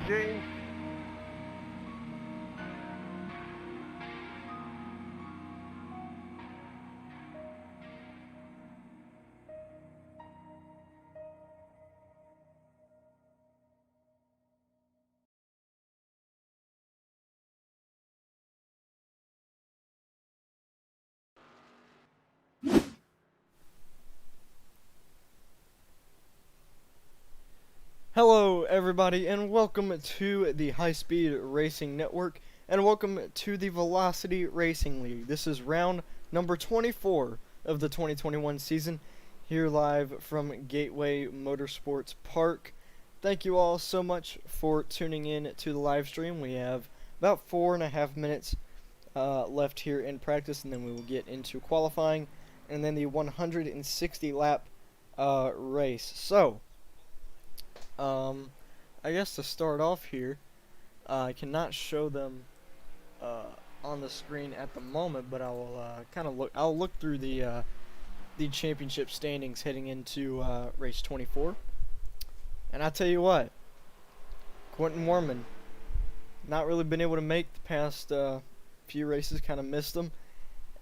game. Hello, everybody, and welcome to the High Speed Racing Network, and welcome to the Velocity Racing League. This is round number 24 of the 2021 season, here live from Gateway Motorsports Park. Thank you all so much for tuning in to the live stream. We have about 4.5 minutes left here in practice, and then we will get into qualifying, and then the 160 lap race. So, I guess to start off here, I cannot show them on the screen at the moment, but I will kind of look. I'll look through the championship standings heading into race 24, and I tell you what, Quentin Warman not really been able to make the past few races. Kind of missed them,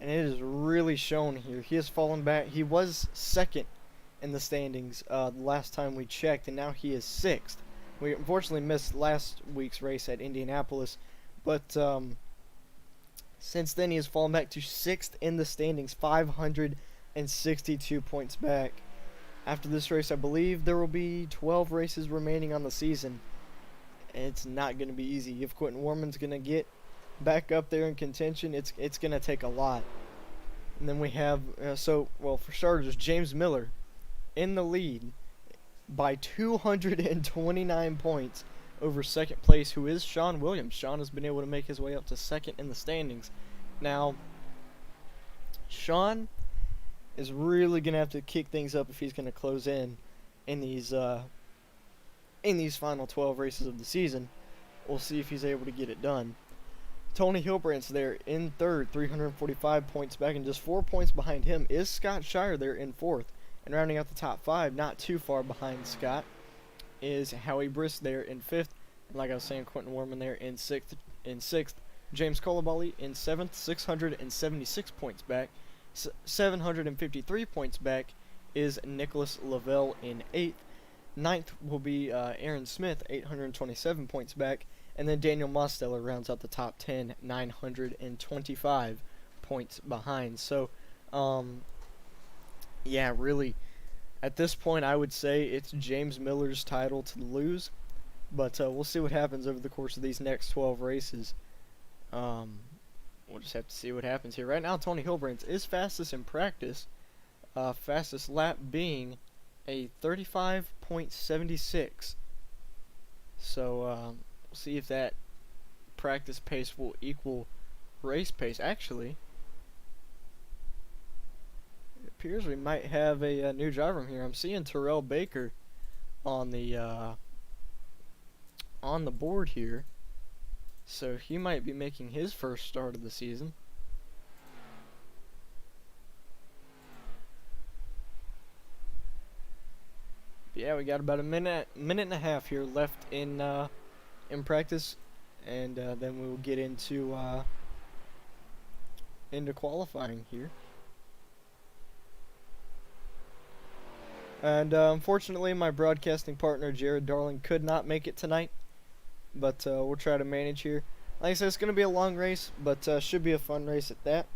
and it is really shown here. He has fallen back. He was second in the standings the last time we checked, and now he is sixth. We unfortunately missed last week's race at Indianapolis, but since then he has fallen back to sixth in the standings, 562 points back. After this race, I believe there will be 12 races remaining on the season. It's not going to be easy. If Quentin Warman's going to get back up there in contention, it's going to take a lot. And then we have, for starters, James Miller in the lead by 229 points over second place, who is Sean Williams. Sean has been able to make his way up to second in the standings. Now, Sean is really going to have to kick things up if he's going to close in these final 12 races of the season. We'll see if he's able to get it done. Tony Hilbrandt's there in third, 345 points back, and just 4 points behind him is Scott Shire there in fourth. And rounding out the top five, not too far behind Scott, is Howie Briss there in fifth. And like I was saying, Quentin Warman there in sixth. James Colabali in seventh, 676 points back. 753 points back is Nicholas Lavelle in eighth. Ninth will be Aaron Smith, 827 points back. And then Daniel Mosteller rounds out the top 10, 925 points behind. So, yeah, really, at this point, I would say it's James Miller's title to lose, but we'll see what happens over the course of these next 12 races. We'll just have to see what happens here. Right now, Tony Hilbrand is fastest in practice, fastest lap being a 35.76. So, we'll see if that practice pace will equal race pace. Actually, appears we might have a new driver here. I'm seeing Terrell Baker on the board here, so he might be making his first start of the season. But yeah, we got about a minute and a half here left in practice, and then we will get into qualifying here. And unfortunately, my broadcasting partner, Jared Darling, could not make it tonight. But we'll try to manage here. Like I said, it's going to be a long race, but should be a fun race at that.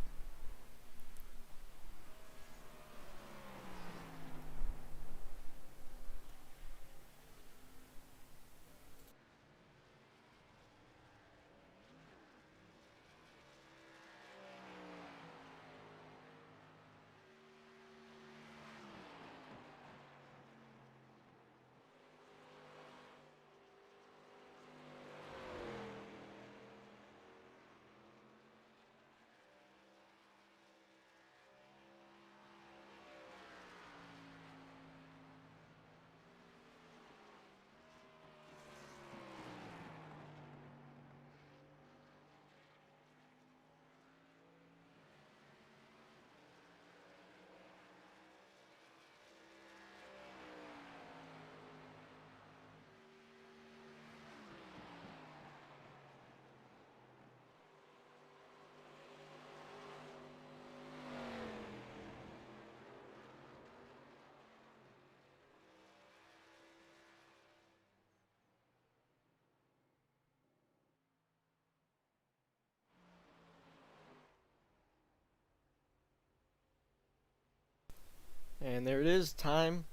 And there it is. Time,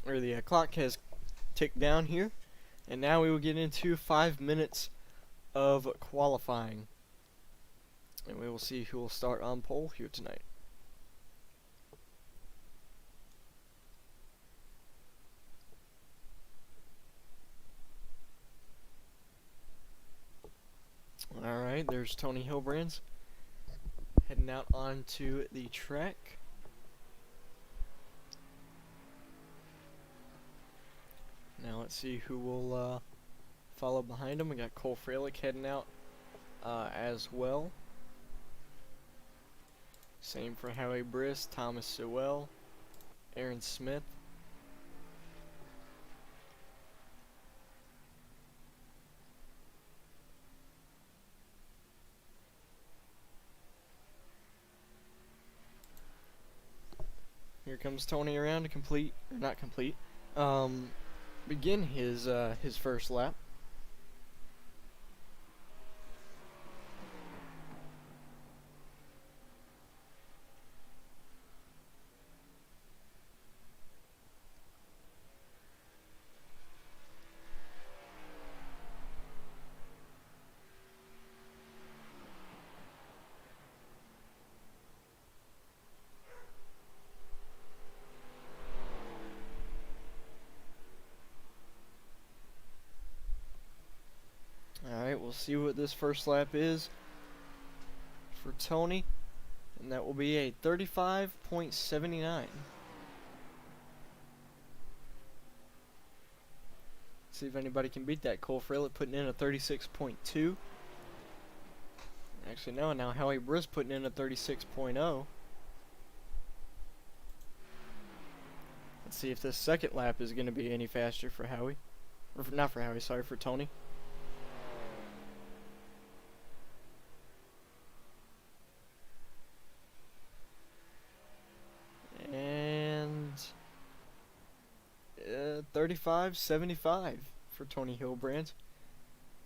or the clock has ticked down here. And now we will get into 5 minutes of qualifying. And we will see who will start on pole here tonight. Alright, there's Tony Hilbrands heading out onto the track. Now let's see who will follow behind him. We got Cole Fralick heading out as well. Same for Howie Briss, Thomas Sewell, Aaron Smith. Here comes Tony around to complete, or not complete, begin his first lap. Alright, we'll see what this first lap is for Tony. And that will be a 35.79. See if anybody can beat that. Cole Fralick putting in a 36.2. Actually, no, now Howie Briss putting in a 36.0. Let's see if this second lap is going to be any faster for Howie. Or not for Howie, sorry, for Tony. And 35.75 for Tony Hilbrands.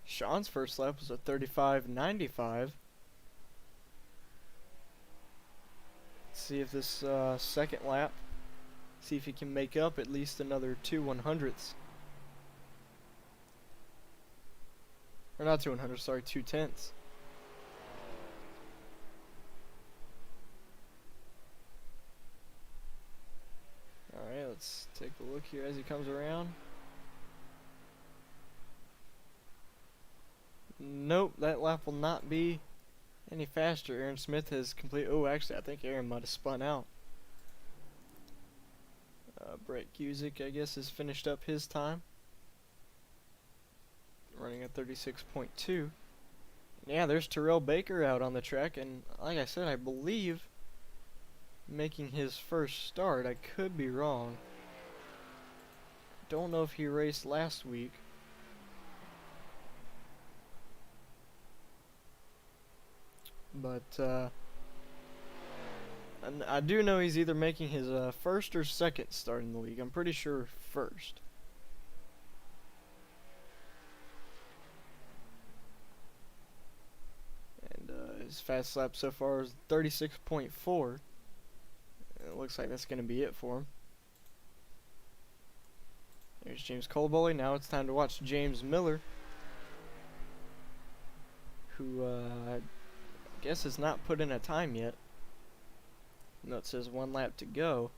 Sean's first lap was a 35.95. Let's see if this second lap, see if he can make up at least another 2 100ths. Or not 2 100ths, sorry, 2 tenths. Alright, let's take a look here as he comes around. Nope, that lap will not be any faster. Aaron Smith has completed. Oh, actually, I think Aaron might have spun out. Brett Cusick, I guess, has finished up his time, running at 36.2. Yeah, there's Terrell Baker out on the track, and like I said, I believe making his first start. I could be wrong. Don't know if he raced last week. But and I do know he's either making his first or second start in the league. I'm pretty sure first. And his fast lap so far is 36.4. It looks like that's going to be it for him. There's James Colbully. Now it's time to watch James Miller, who I guess has not put in a time yet. No, it says 1 lap to go.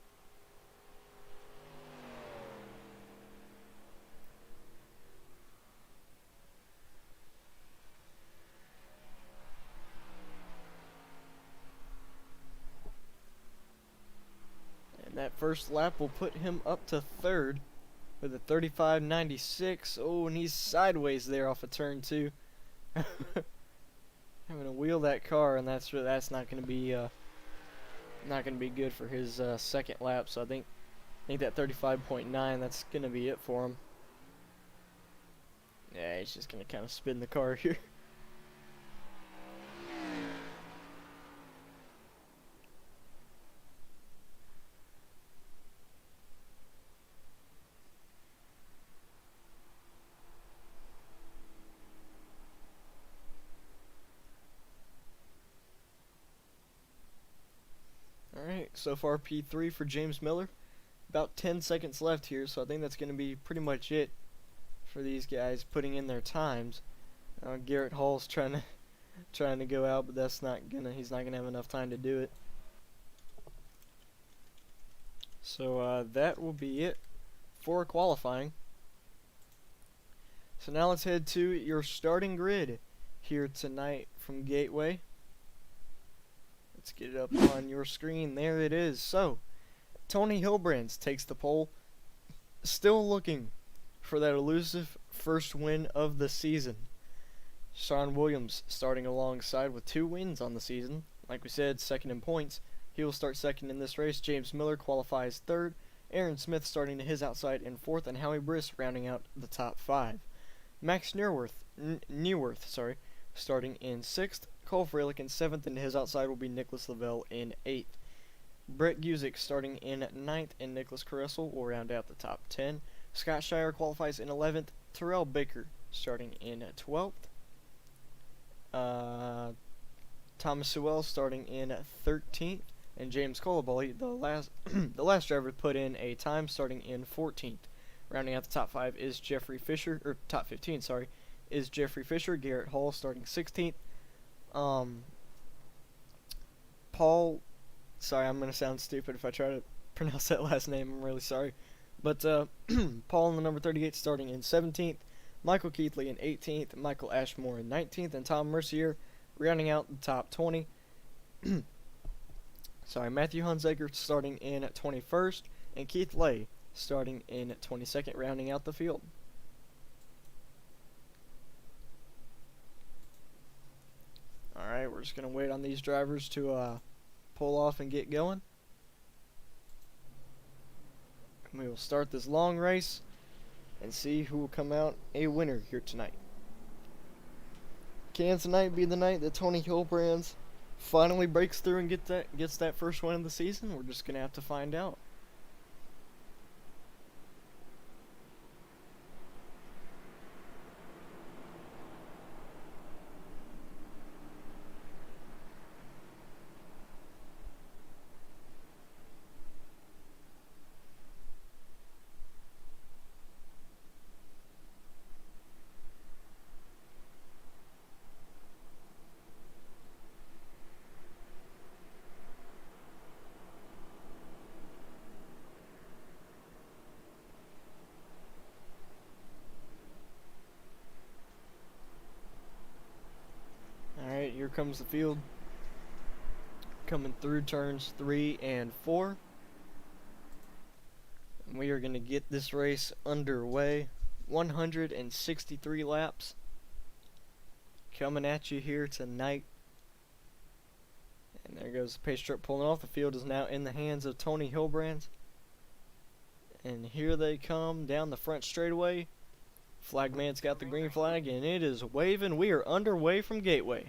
And that first lap will put him up to third with a 35.96. Oh, and he's sideways there off of turn 2. Having to wheel that car, and that's not going to be good for his second lap. So I think that 35.9, that's going to be it for him. Yeah, he's just going to kind of spin the car here. Alright, so far P3 for James Miller. About 10 seconds left here, so I think that's going to be pretty much it for these guys putting in their times. Garrett Hall's trying to go out, but he's not gonna have enough time to do it. So that will be it for qualifying. So now let's head to your starting grid here tonight from Gateway. Let's get it up on your screen. There it is. So Tony Hilbrands takes the pole, still looking for that elusive first win of the season. Sean Williams starting alongside with 2 wins on the season. Like we said, second in points. He will start second in this race. James Miller qualifies third. Aaron Smith starting to his outside in fourth, and Howie Briss rounding out the top 5. Max Neuwirth, starting in sixth. Cole Freilich in seventh, and his outside will be Nicholas Lavelle in 8th. Brett Guzik starting in 9th, and Nicholas Caressel will round out the top 10. Scott Shire qualifies in 11th. Terrell Baker starting in 12th. Thomas Sewell starting in 13th, and James Colaboli, the last driver to put in a time, starting in 14th. Rounding out the top 5 is Jeffrey Fisher, or top 15, sorry, is Jeffrey Fisher. Garrett Hall starting 16th. Paul, sorry, I'm gonna sound stupid if I try to pronounce that last name. I'm really sorry, but Paul in the number 38 starting in 17th. Michael Keithley in 18th, Michael Ashmore in 19th, and Tom Mercier rounding out the top 20. Matthew Hunsaker starting in 21st, and Keith Lay starting in 22nd, rounding out the field. Alright, we're just going to wait on these drivers to pull off and get going. And we will start this long race and see who will come out a winner here tonight. Can tonight be the night that Tony Hilbrands finally breaks through and gets that first win of the season? We're just going to have to find out. Alright, here comes the field. Coming through turns 3 and 4. And we are going to get this race underway. 163 laps coming at you here tonight. And there goes the pace truck pulling off. The field is now in the hands of Tony Hilbrands. And here they come down the front straightaway. Flagman's got the green flag, and it is waving. We are underway from Gateway.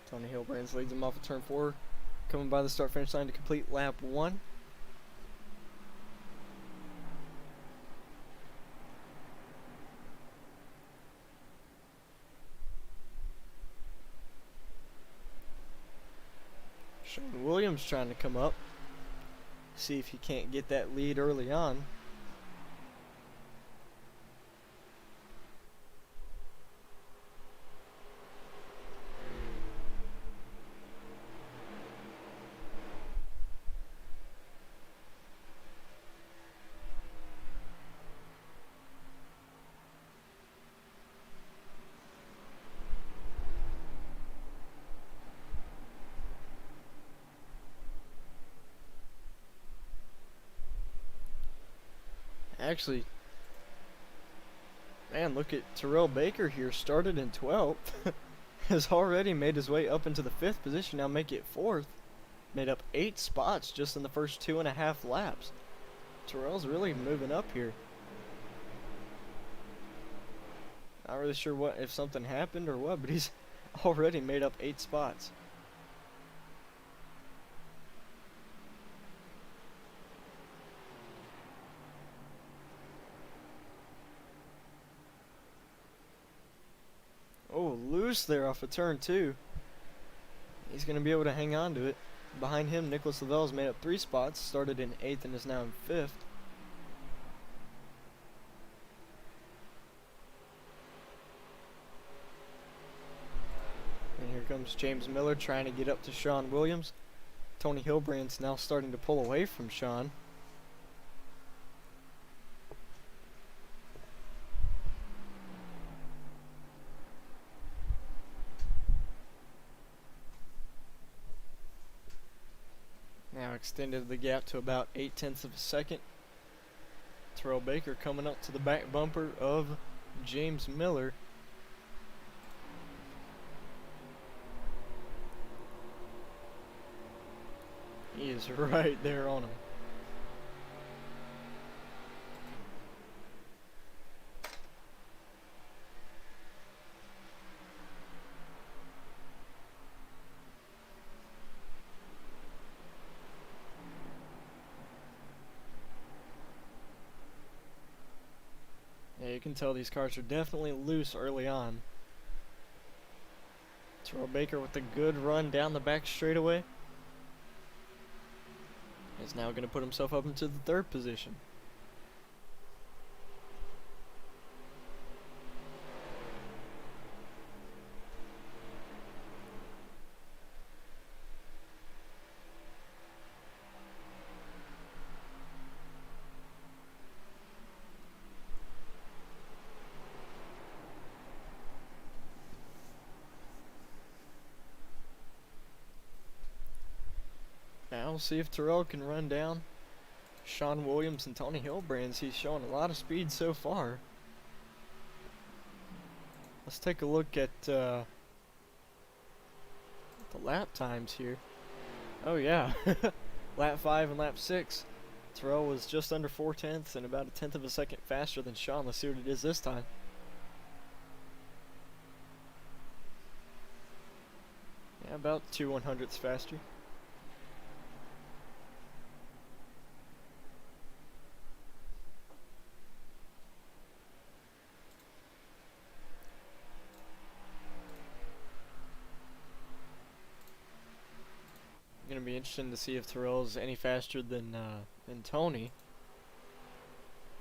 Tony Hilbrands leads him off of turn 4, coming by the start-finish line to complete lap 1. Sean Williams trying to come up, see if he can't get that lead early on. Actually, Man, look at Terrell Baker here. Started in 12th. Has already made his way up into the 5th position. Now make it 4th. Made up 8 spots just in the first 2.5 laps. Terrell's really moving up here. Not really sure what if something happened or what, but he's already made up 8 spots. Oh, loose there off of turn 2. He's going to be able to hang on to it. Behind him, Nicholas Lavelle's made up 3 spots, started in 8th and is now in 5th. And here comes James Miller trying to get up to Sean Williams. Tony Hilbrand's now starting to pull away from Sean. Now extended the gap to about 0.8 of a second. Terrell Baker coming up to the back bumper of James Miller. He is right there on him. Yeah, you can tell these cars are definitely loose early on. Terrell Baker with a good run down the back straightaway. Is now going to put himself up into the 3rd position. Now we'll see if Terrell can run down Sean Williams and Tony Hilbrand's. He's showing a lot of speed so far. Let's take a look at the lap times here. Oh yeah, lap 5 and lap 6. Terrell was just under 4/10 and about 1/10 of a second faster than Sean. Let's see what it is this time. Yeah, about 2/100ths faster. Gonna be interesting to see if Terrell's any faster than Tony.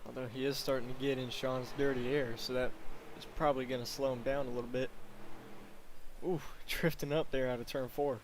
Although he is starting to get in Sean's dirty air, so that is probably gonna slow him down a little bit. Ooh, drifting up there out of turn 4.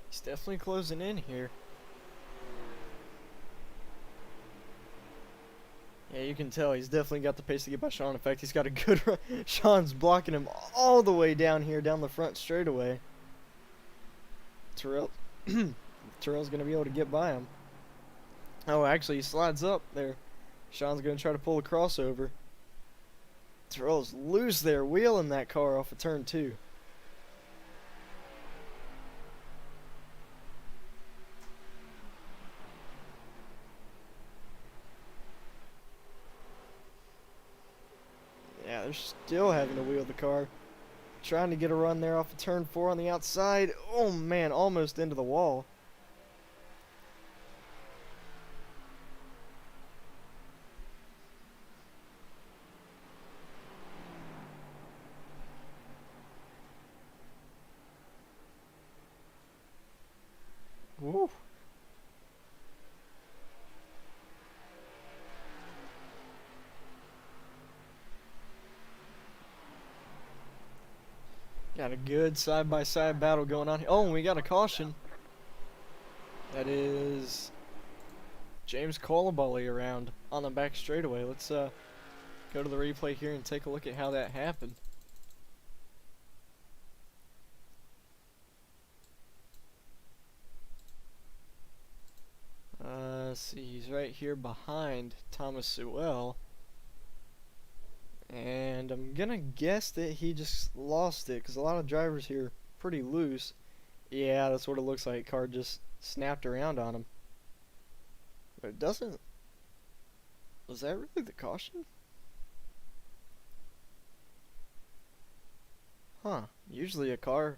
He's definitely closing in here. Yeah, you can tell he's definitely got the pace to get by Sean. In fact, he's got a good run. Sean's blocking him all the way down here, down the front straightaway. Terrell's going to be able to get by him. Oh, actually, he slides up there. Sean's going to try to pull a crossover. Terrell's loose there, wheeling that car off of turn 2. Yeah, they're still having to wheel the car. Trying to get a run there off of turn 4 on the outside. Oh man, almost into the wall. Woo. a good side-by-side battle going on here. Oh, and we got a caution. That is James Colabully around on the back straightaway. Let's go to the replay here and take a look at how that happened. Let's see, he's right here behind Thomas Sewell. And I'm gonna guess that he just lost it, because a lot of drivers here are pretty loose. Yeah, that's what it looks like. Car just snapped around on him. But it doesn't... Was that really the caution? Huh. Usually a car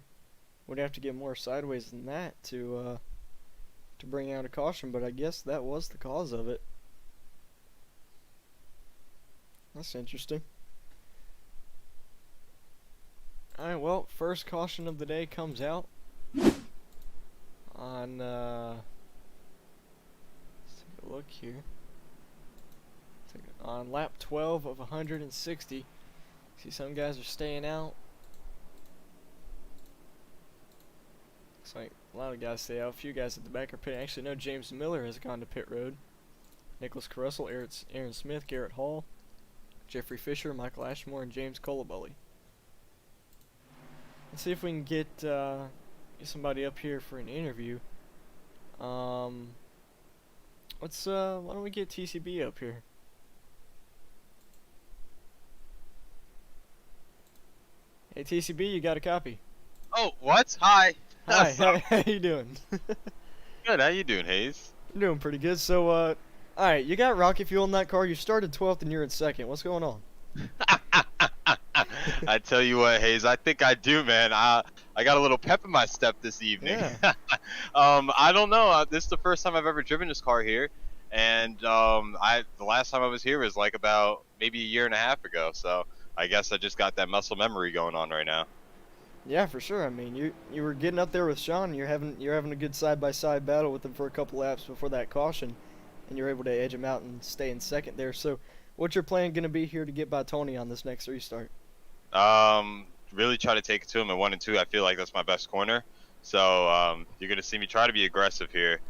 would have to get more sideways than that to bring out a caution, but I guess that was the cause of it. That's interesting. Alright, well, first caution of the day comes out on, let's take a look here. On lap 12 of 160. See, some guys are staying out. Looks like a lot of guys stay out. A few guys at the back are pitting. Actually, no, James Miller has gone to pit road. Nicholas Carussell, Aaron Smith, Garrett Hall, Jeffrey Fisher, Michael Ashmore, and James Colabully. Let's see if we can get somebody up here for an interview. Why don't we get TCB up here? Hey TCB, you got a copy? Oh, what? Hi. Hi, how you doing? Good, how you doing, Hayes? I'm doing pretty good. So, alright, you got rocket fuel in that car. You started 12th and you're in 2nd. What's going on? I tell you what, Hayes, I think I do, man. I got a little pep in my step this evening. Yeah. I don't know. This is the first time I've ever driven this car here, and the last time I was here was like about maybe a year and a half ago. So I guess I just got that muscle memory going on right now. Yeah, for sure. I mean, you were getting up there with Sean. You're having a good side-by-side battle with him for a couple laps before that caution, and you're able to edge him out and stay in 2nd there. So, what's your plan going to be here to get by Tony on this next restart? Really try to take it to him at 1 and 2. I feel like that's my best corner. So you're gonna see me try to be aggressive here.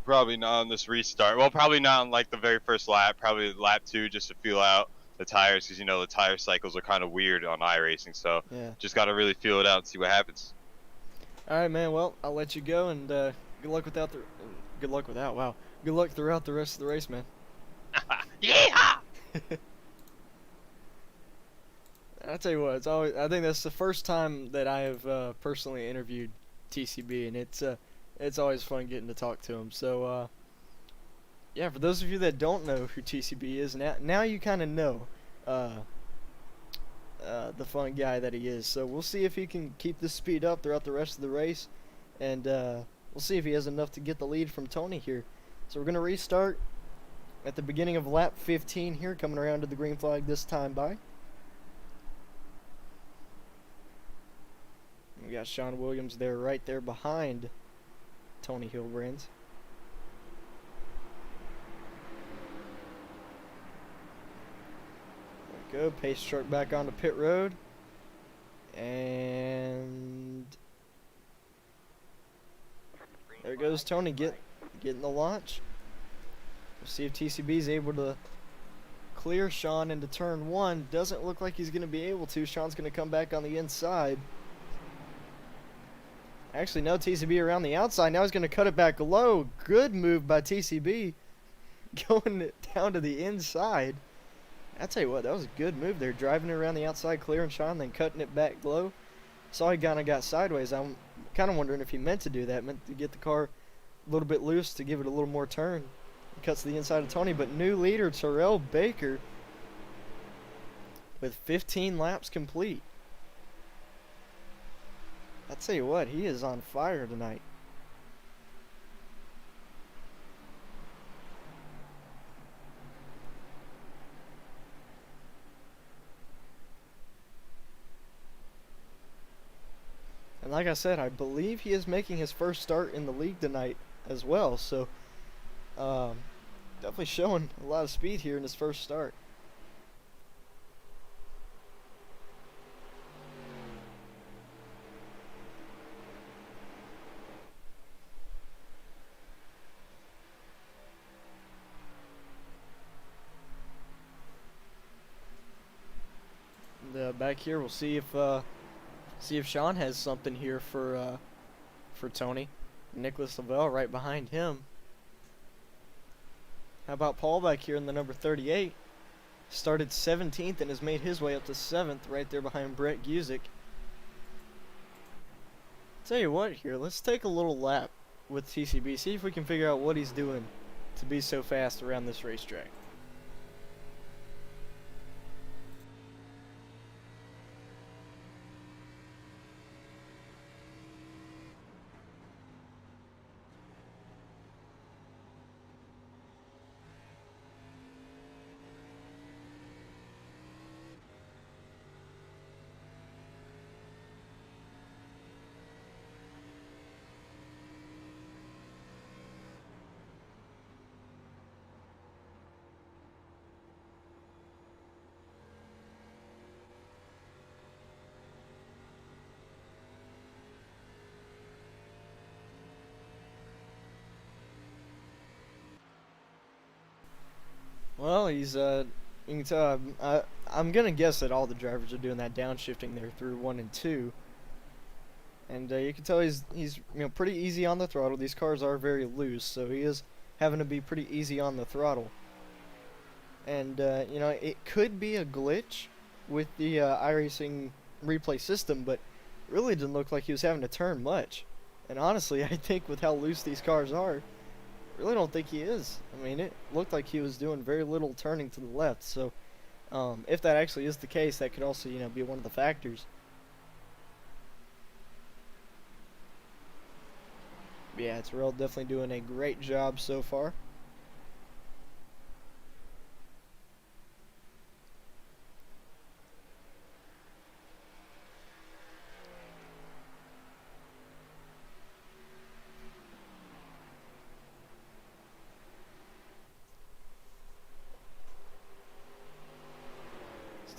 Probably not on this restart. Well, probably not on like the very first lap. Probably lap 2 just to feel out the tires, because you know the tire cycles are kind of weird on iRacing. So Yeah. just gotta really feel it out and see what happens. All right, man. Well, I'll let you go, and good luck without the good luck without. Wow. Good luck throughout the rest of the race, man. Yeah. I tell you what, it's always. I think that's the first time that I have personally interviewed TCB, and it's always fun getting to talk to him. So yeah, for those of you that don't know who TCB is, now you kind of know the fun guy that he is. So we'll see if he can keep this speed up throughout the rest of the race, and we'll see if he has enough to get the lead from Tony here. So we're gonna restart at the beginning of lap 15 here, coming around to the green flag this time by. We got Sean Williams there, right there behind Tony Hilbrands. There we go. Pace truck back onto pit road. And there goes Tony getting the launch. We'll see if TCB is able to clear Sean into turn 1. Doesn't look like he's going to be able to. Sean's going to come back on the inside. Actually, no, TCB around the outside. Now he's going to cut it back low. Good move by TCB. Going down to the inside. I tell you what, that was a good move there. Driving it around the outside, clearing Sean, then cutting it back low. Saw he kind of got sideways. I'm kind of wondering if he meant to do that. Meant to get the car a little bit loose to give it a little more turn. He cuts to the inside of Tony, but new leader, Terrell Baker, with 15 laps complete. I tell you what, he is on fire tonight. And like I said, I believe he is making his first start in the league tonight as well. So, definitely showing a lot of speed here in his first start. back here. We'll see if Sean has something here for Tony. Nicholas Lavelle right behind him. How about Paul back here in the number 38? Started 17th and has made his way up to 7th, right there behind Brett Guzik. Tell you what here, let's take a little lap with TCB, see if we can figure out what he's doing to be so fast around this racetrack. Well, he's you can tell I'm gonna guess that all the drivers are doing that downshifting there through 1 and 2, and you can tell he's pretty easy on the throttle. These cars are very loose, so he is having to be pretty easy on the throttle. And it could be a glitch with the iRacing replay system, but really didn't look like he was having to turn much. And honestly, I think with how loose these cars are, really don't think he is. I mean, it looked like he was doing very little turning to the left. So, if that actually is the case, that could also, be one of the factors. But yeah, Terrell definitely doing a great job so far.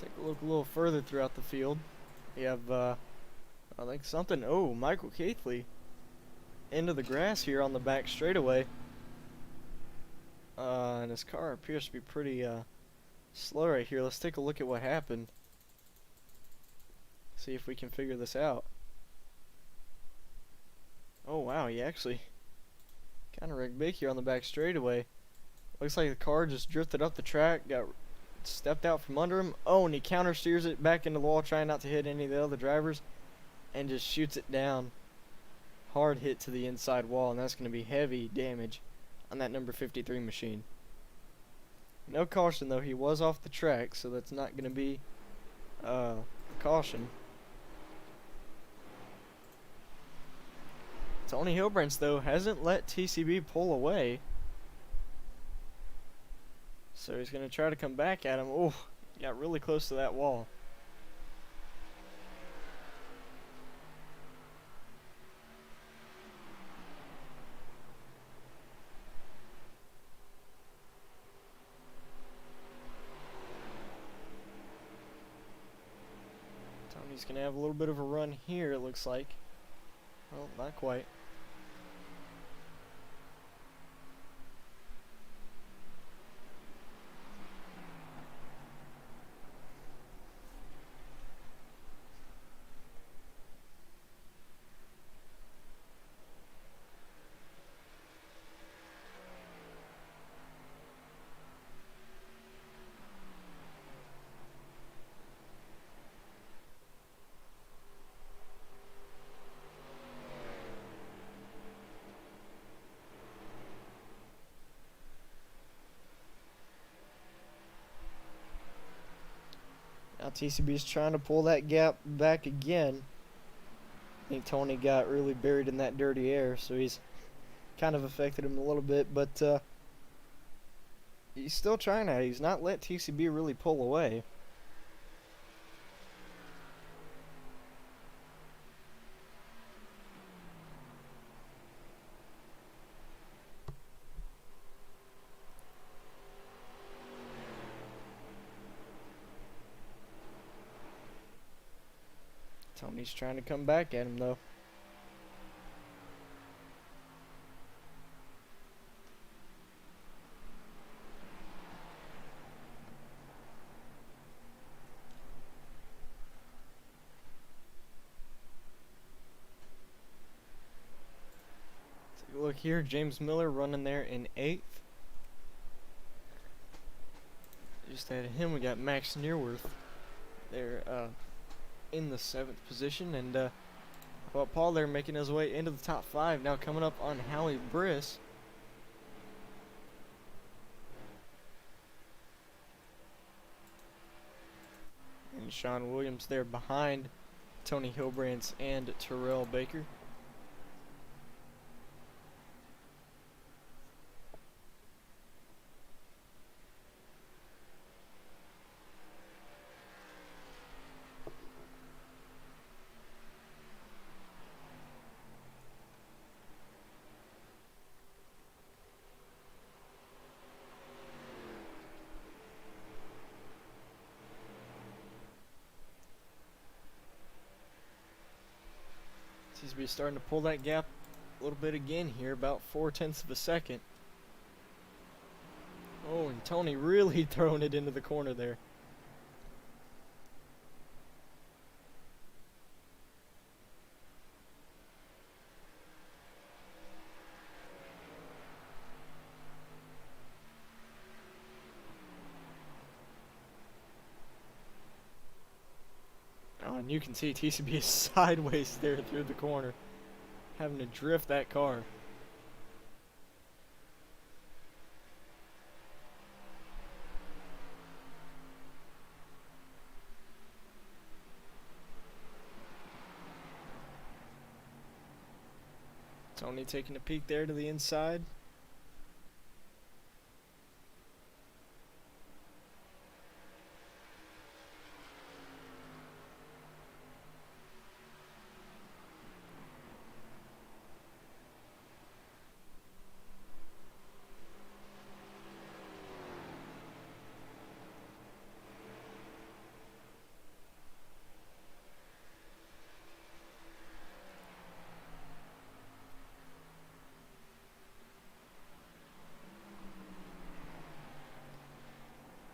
Take a look a little further throughout the field. You have, I think something. Oh, Michael Caithley into the grass here on the back straightaway. And his car appears to be pretty slow right here. Let's take a look at what happened. See if we can figure this out. Oh wow, he actually kind of wrecked big here on the back straightaway. Looks like the car just drifted up the track, got stepped out from under him. Oh, and he counter steers it back into the wall, trying not to hit any of the other drivers, and just shoots it down. Hard hit to the inside wall, and that's going to be heavy damage on that number 53 machine. No caution though. He was off the track, so that's not going to be a caution. Tony Hilbrance though hasn't let TCB pull away. So he's going to try to come back at him. Oh, got really close to that wall. Tony's going to have a little bit of a run here, it looks like. Well, not quite. Now TCB's trying to pull that gap back again. I think Tony got really buried in that dirty air, so he's kind of affected him a little bit, but he's still trying at it. He's not let TCB really pull away. Tony's trying to come back at him though. Look here, James Miller running there in 8th. Just ahead of him, we got Max Nearworth there in the 7th position. And well, Paul there making his way into the top 5. Now coming up on Howie Briss. And Sean Williams there behind Tony Hilbrands and Terrell Baker. Seems to be starting to pull that gap a little bit again here, about 0.4 of a second. Oh, and Tony really throwing it into the corner there. Oh, and you can see TCB is sideways there through the corner, having to drift that car. Tony taking a peek there to the inside.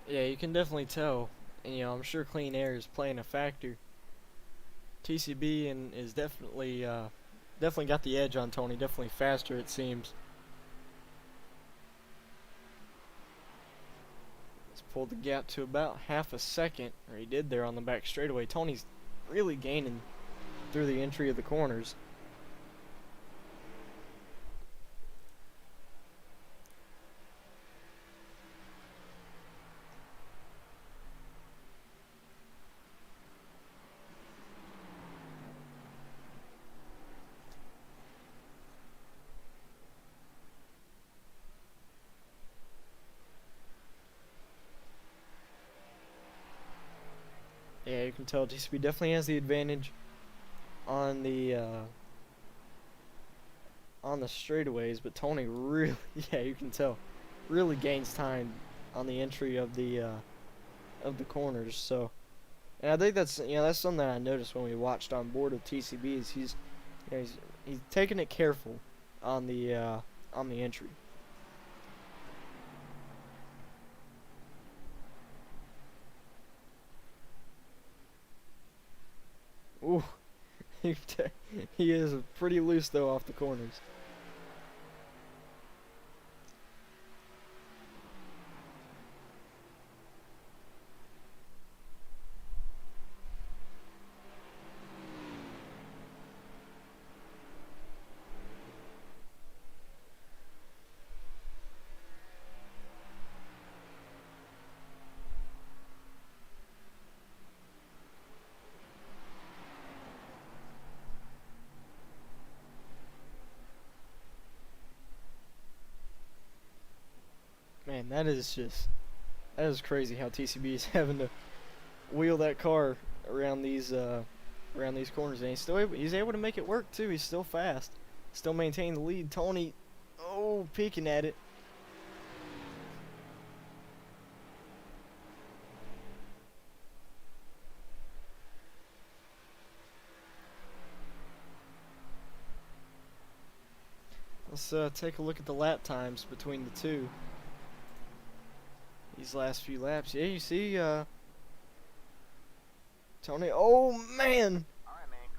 Yeah, you can definitely tell, and I'm sure clean air is playing a factor. TCB and is definitely got the edge on Tony, definitely faster it seems. He's pulled the gap to about half a second, or he did there on the back straightaway. Tony's really gaining through the entry of the corners. Yeah, you can tell TCB definitely has the advantage on the straightaways, but Tony really, yeah, you can tell, really gains time on the entry of the corners. So, and I think that's that's something that I noticed when we watched on board with TCB is he's taking it careful on the entry. Ooh, he is pretty loose though off the corners. Man, that is crazy how TCB is having to wheel that car around these corners, and he's able to make it work too. He's still fast, still maintaining the lead. Tony, oh, peeking at it. Let's take a look at the lap times between the two. These last few laps, yeah, you see, Tony. Oh man,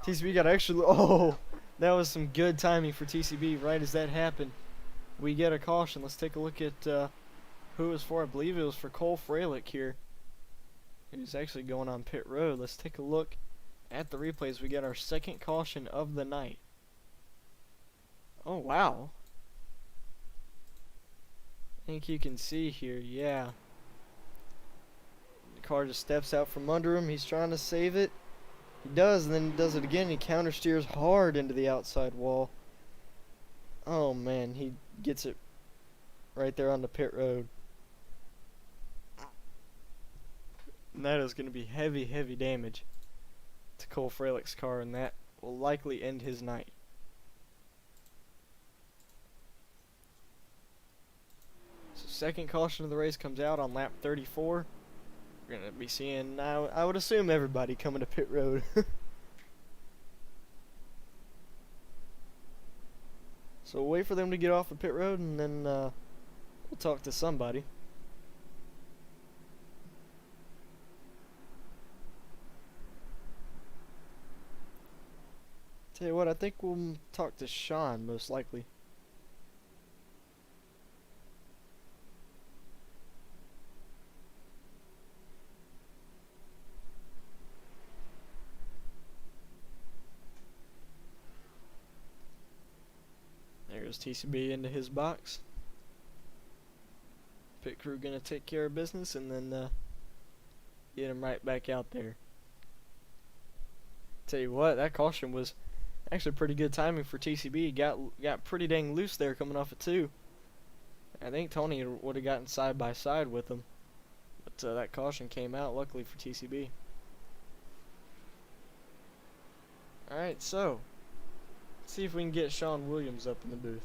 TCB got actually. Oh, That was some good timing for TCB. Right as that happened, we get a caution. Let's take a look at who it was for. I believe it was for Cole Fralick here. He was actually going on pit road. Let's take a look at the replays. We get our second caution of the night. Oh, wow. I think you can see here, yeah. The car just steps out from under him. He's trying to save it. He does, and then he does it again. He counter steers hard into the outside wall. Oh, man, he gets it right there on the pit road. And that is going to be heavy, heavy damage to Cole Fralick's car, and that will likely end his night. So second caution of the race comes out on lap 34. We're going to be seeing, I would assume, everybody coming to pit road. So we'll wait for them to get off the pit road, and then we'll talk to somebody. Tell you what, I think we'll talk to Sean, most likely. There goes TCB into his box. Pit crew gonna take care of business, and then get him right back out there. Tell you what, that caution was actually pretty good timing for TCB. Got pretty dang loose there coming off of 2. I think Tony would have gotten side by side with him, but that caution came out luckily for TCB. All right, so let's see if we can get Sean Williams up in the booth.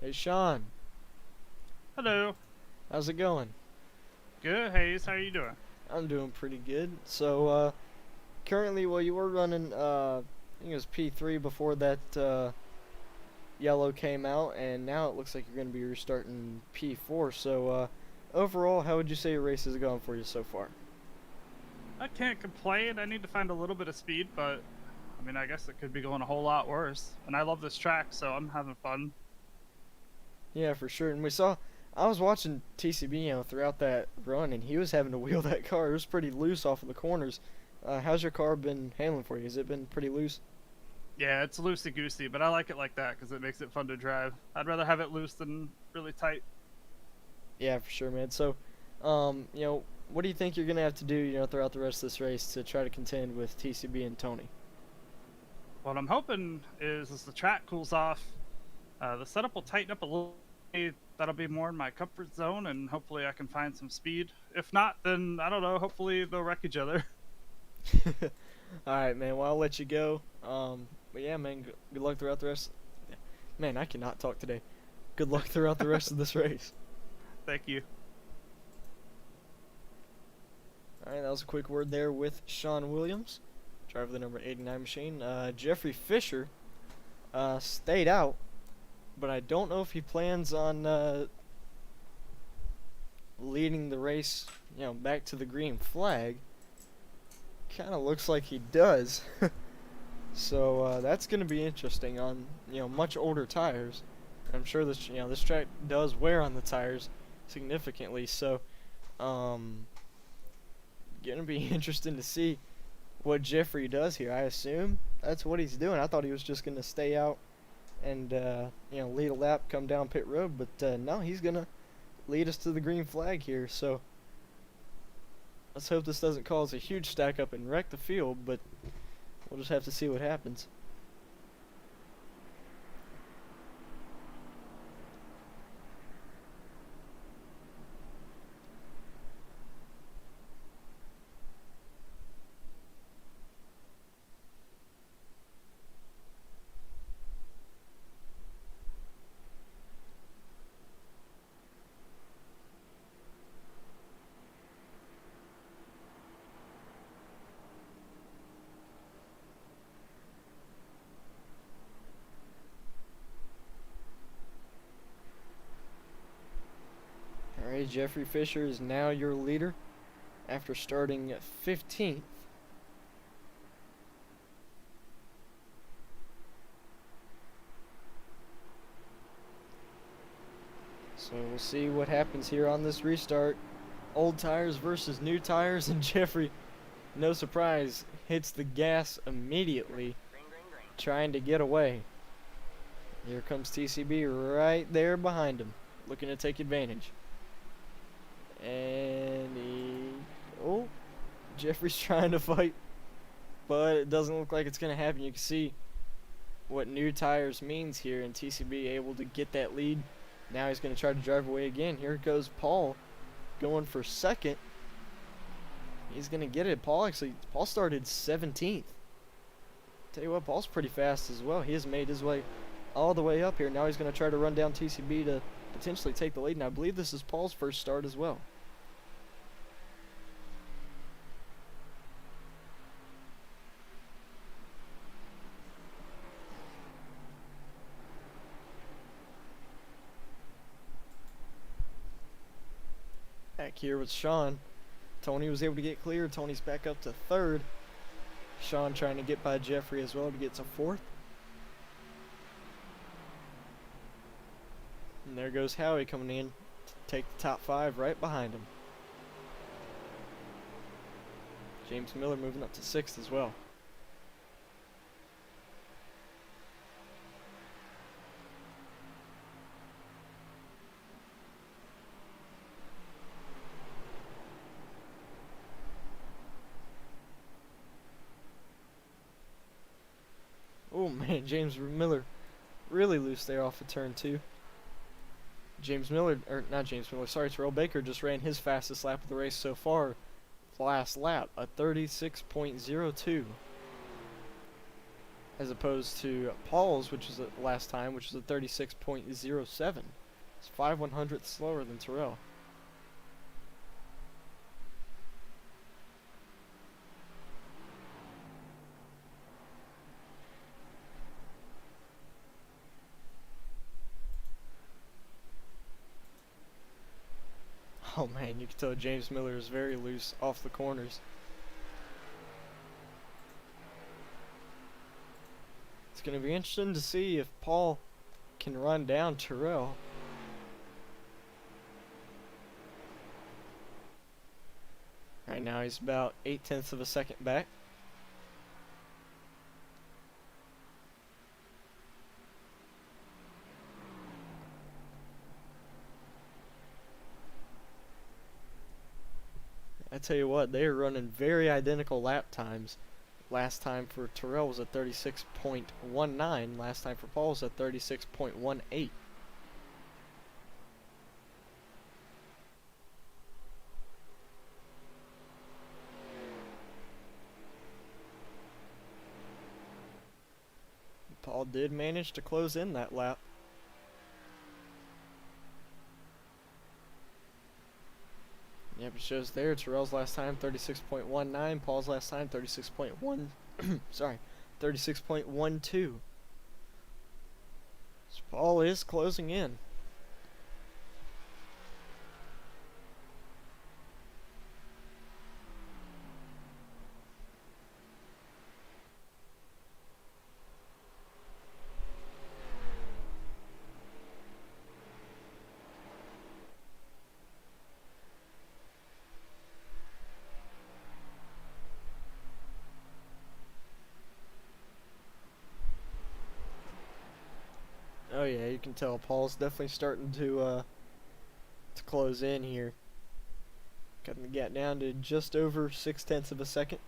Hey, Sean. Hello. How's it going? Good, Hayes. How are you doing? I'm doing pretty good. So, currently, well, you were running, I think it was P3 before that yellow came out, and now it looks like you're going to be restarting P4. So, overall, how would you say your race has gone for you so far? I can't complain. I need to find a little bit of speed, but I mean, I guess it could be going a whole lot worse. And I love this track, so I'm having fun. Yeah, for sure. And I was watching TCB, throughout that run, and he was having to wheel that car. It was pretty loose off of the corners. How's your car been handling for you? Has it been pretty loose? Yeah, it's loosey-goosey, but I like it like that because it makes it fun to drive. I'd rather have it loose than really tight. Yeah, for sure, man. So, what do you think you're going to have to do, throughout the rest of this race to try to contend with TCB and Tony? What I'm hoping is as the track cools off, the setup will tighten up a little. That'll be more in my comfort zone, and hopefully I can find some speed. If not, then I don't know. Hopefully they'll wreck each other. All right, man. Well, I'll let you go. But yeah, man. Good luck throughout the rest. Man, I cannot talk today. Good luck throughout the rest of this race. Thank you. All right, that was a quick word there with Sean Williams, driver of the number 89 machine. Jeffrey Fisher stayed out, but I don't know if he plans on leading the race, back to the green flag. Kind of looks like he does. So that's going to be interesting on, much older tires. I'm sure this track does wear on the tires significantly. So, going to be interesting to see what Jeffrey does here. I assume that's what he's doing. I thought he was just going to stay out and lead a lap, come down pit road, but no, he's gonna lead us to the green flag here. So let's hope this doesn't cause a huge stack up and wreck the field, but we'll just have to see what happens. Alright, Jeffrey Fisher is now your leader. after starting 15th. So we'll see what happens here on this restart. Old tires versus new tires, and Jeffrey, no surprise, hits the gas immediately, trying to get away. Here comes TCB right there behind him, looking to take advantage. And oh, Jeffrey's trying to fight, but it doesn't look like it's going to happen. You can see what new tires means here, and TCB able to get that lead. Now he's going to try to drive away again. Here goes Paul going for second. He's going to get it. Paul started 17th. Tell you what, Paul's pretty fast as well. He has made his way all the way up here. Now he's going to try to run down TCB to potentially take the lead. And I believe this is Paul's first start as well. Back here with Sean. Tony was able to get clear. Tony's back up to third. Sean trying to get by Jeffrey as well to get to fourth. And there goes Howie coming in to take the top 5 right behind him. James Miller moving up to 6th as well. Oh man, James Miller really loose there off of turn 2. James Miller, or not James Miller, sorry, Terrell Baker just ran his fastest lap of the race so far. Last lap, a 36.02. As opposed to Paul's, which was the last time, which was a 36.07. It's 5/100th slower than Terrell. Oh man, you can tell James Miller is very loose off the corners. It's going to be interesting to see if Paul can run down Terrell. Right now he's about 0.8 of a second back. I tell you what, they are running very identical lap times. Last time for Terrell was a 36.19. Last time for Paul was a 36.18. Paul did manage to close in that lap. Yep, it shows there. Terrell's last time 36.19. Paul's last time 36.1. Sorry, 36.12. So Paul is closing in. Oh yeah, you can tell Paul's definitely starting to close in here. Cutting the gap down to just over 0.6 of a second.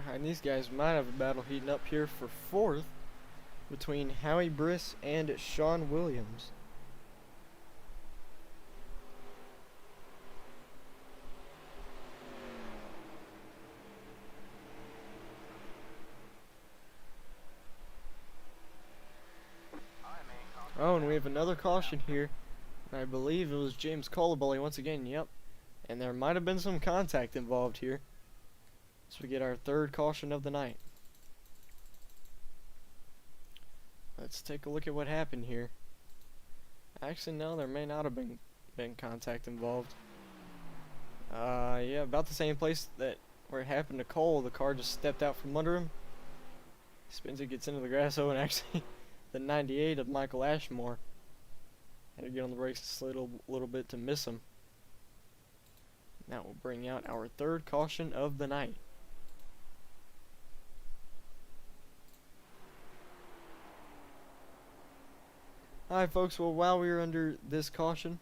Behind these guys, might have a battle heating up here for fourth. between Howie Briss and Sean Williams. Oh, and we have another caution here. I believe it was James Colabully once again, yep. And there might have been some contact involved here. So we get our third caution of the night. Let's take a look at what happened here. Actually, no, there may not have been contact involved. Yeah, about the same place that where it happened to Cole. The car just stepped out from under him. Spins it, gets into the grass. Oh, and actually, the 98 of Michael Ashmore had to get on the brakes just a little bit to miss him. That will bring out our third caution of the night. Alright folks, well while we were under this caution,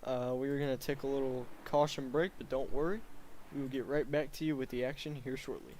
we were going to take a little caution break, but don't worry, we will get right back to you with the action here shortly.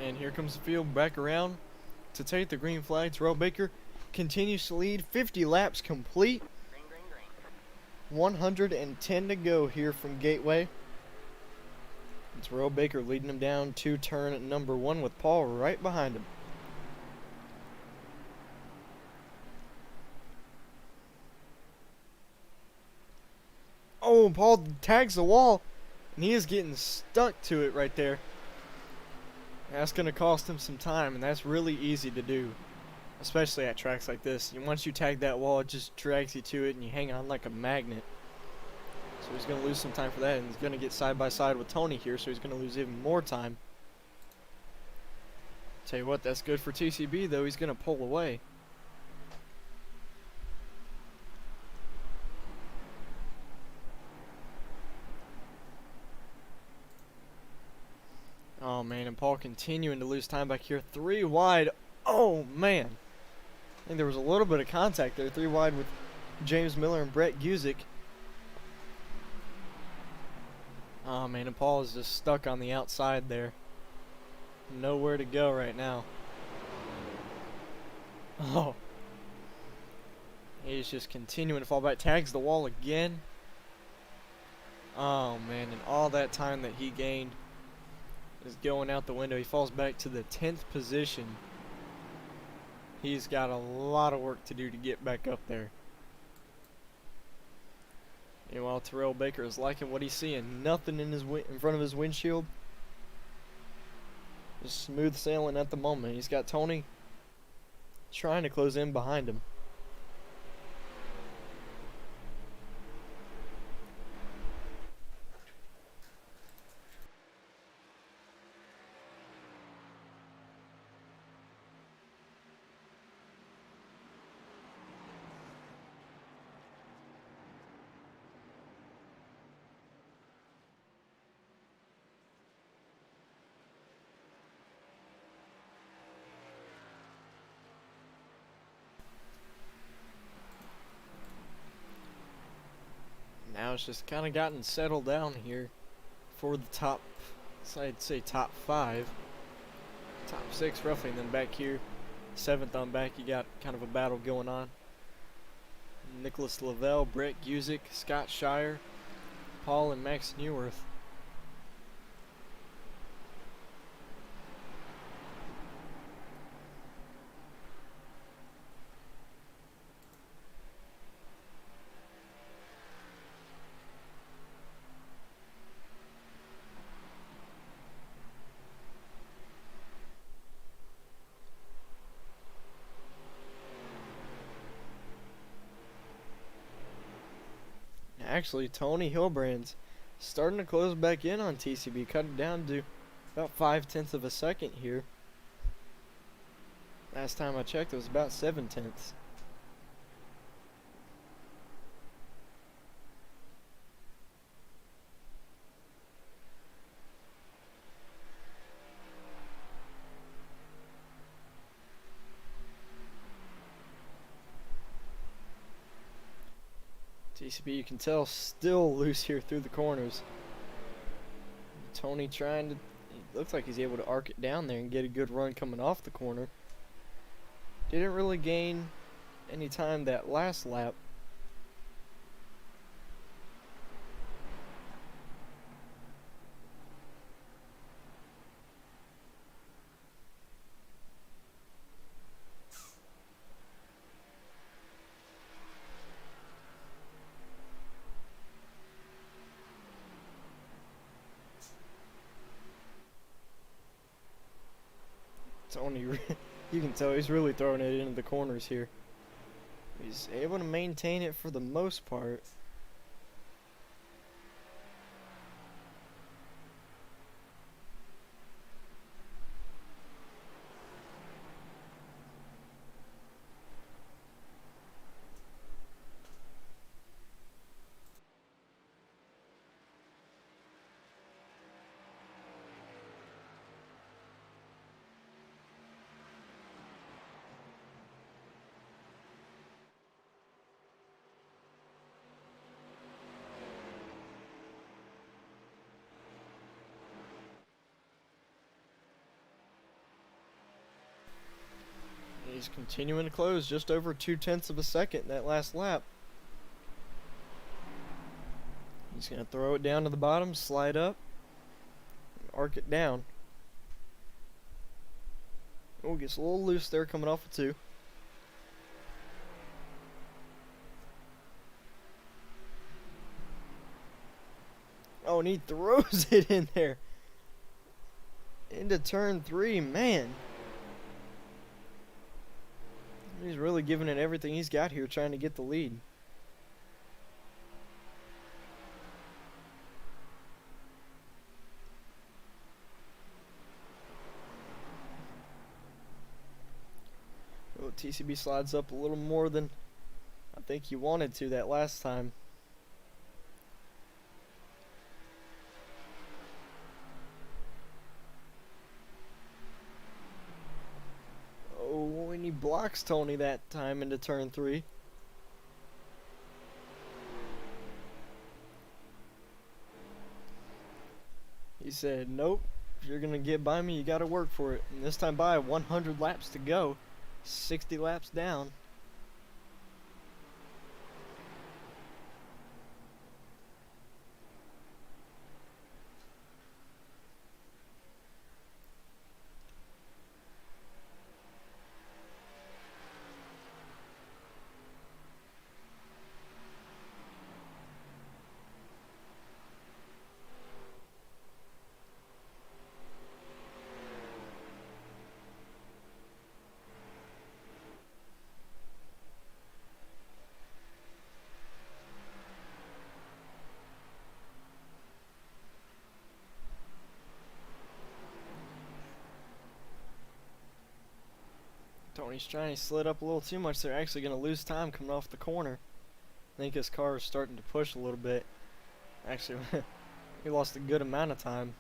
And here comes the field back around to take the green flag. Terrell Baker continues to lead. 50 laps complete. 110 to go here from Gateway. It's Terrell Baker leading him down to turn number 1 with Paul right behind him. Oh, Paul tags the wall, and he is getting stuck to it right there. That's going to cost him some time, and that's really easy to do, especially at tracks like this. And once you tag that wall, it just drags you to it, and you hang on like a magnet. So he's going to lose some time for that, and he's going to get side by side with Tony here, so he's going to lose even more time. Tell you what, that's good for TCB, though. He's going to pull away. Oh, man, and Paul continuing to lose time back here. 3 wide. Oh, man. I think there was a little bit of contact there. 3 wide with James Miller and Brett Guzik. Oh, man, and Paul is just stuck on the outside there. Nowhere to go right now. Oh. He's just continuing to fall back. Tags the wall again. Oh, man, and all that time that he gained is going out the window. He falls back to the 10th position. He's got a lot of work to do to get back up there. Meanwhile, Terrell Baker is liking what he's seeing. Nothing in front of his windshield. Just smooth sailing at the moment. He's got Tony trying to close in behind him. Now it's just kind of gotten settled down here for the top, so I'd say top 5, top 6 roughly, and then back here, 7th on back, you got kind of a battle going on. Nicholas Lavelle, Brett Guzik, Scott Shire, Paul, and Max Neuwirth. Actually, Tony Hilbrand's starting to close back in on TCB, cut it down to about 5/10 of a second here. Last time I checked, it was about 7/10. TCB, you can tell, still loose here through the corners. Tony trying to, it looks like he's able to arc it down there and get a good run coming off the corner. Didn't really gain any time that last lap. Tony, you can tell he's really throwing it into the corners here. He's able to maintain it for the most part. Just continuing to close, just over 2/10 of a second that last lap. He's going to throw it down to the bottom, slide up, arc it down. Oh, gets a little loose there coming off of 2. Oh, and he throws it in there. Into turn 3, man. He's really giving it everything he's got here trying to get the lead. Oh, TCB slides up a little more than I think he wanted to that last time. Oh, and he blocks Tony that time into turn 3. He said, nope, if you're going to get by me, you got to work for it. And this time by 100 laps to go, 60 laps down. Tony's trying to slid up a little too much. They're actually going to lose time coming off the corner. I think his car is starting to push a little bit. Actually, he lost a good amount of time.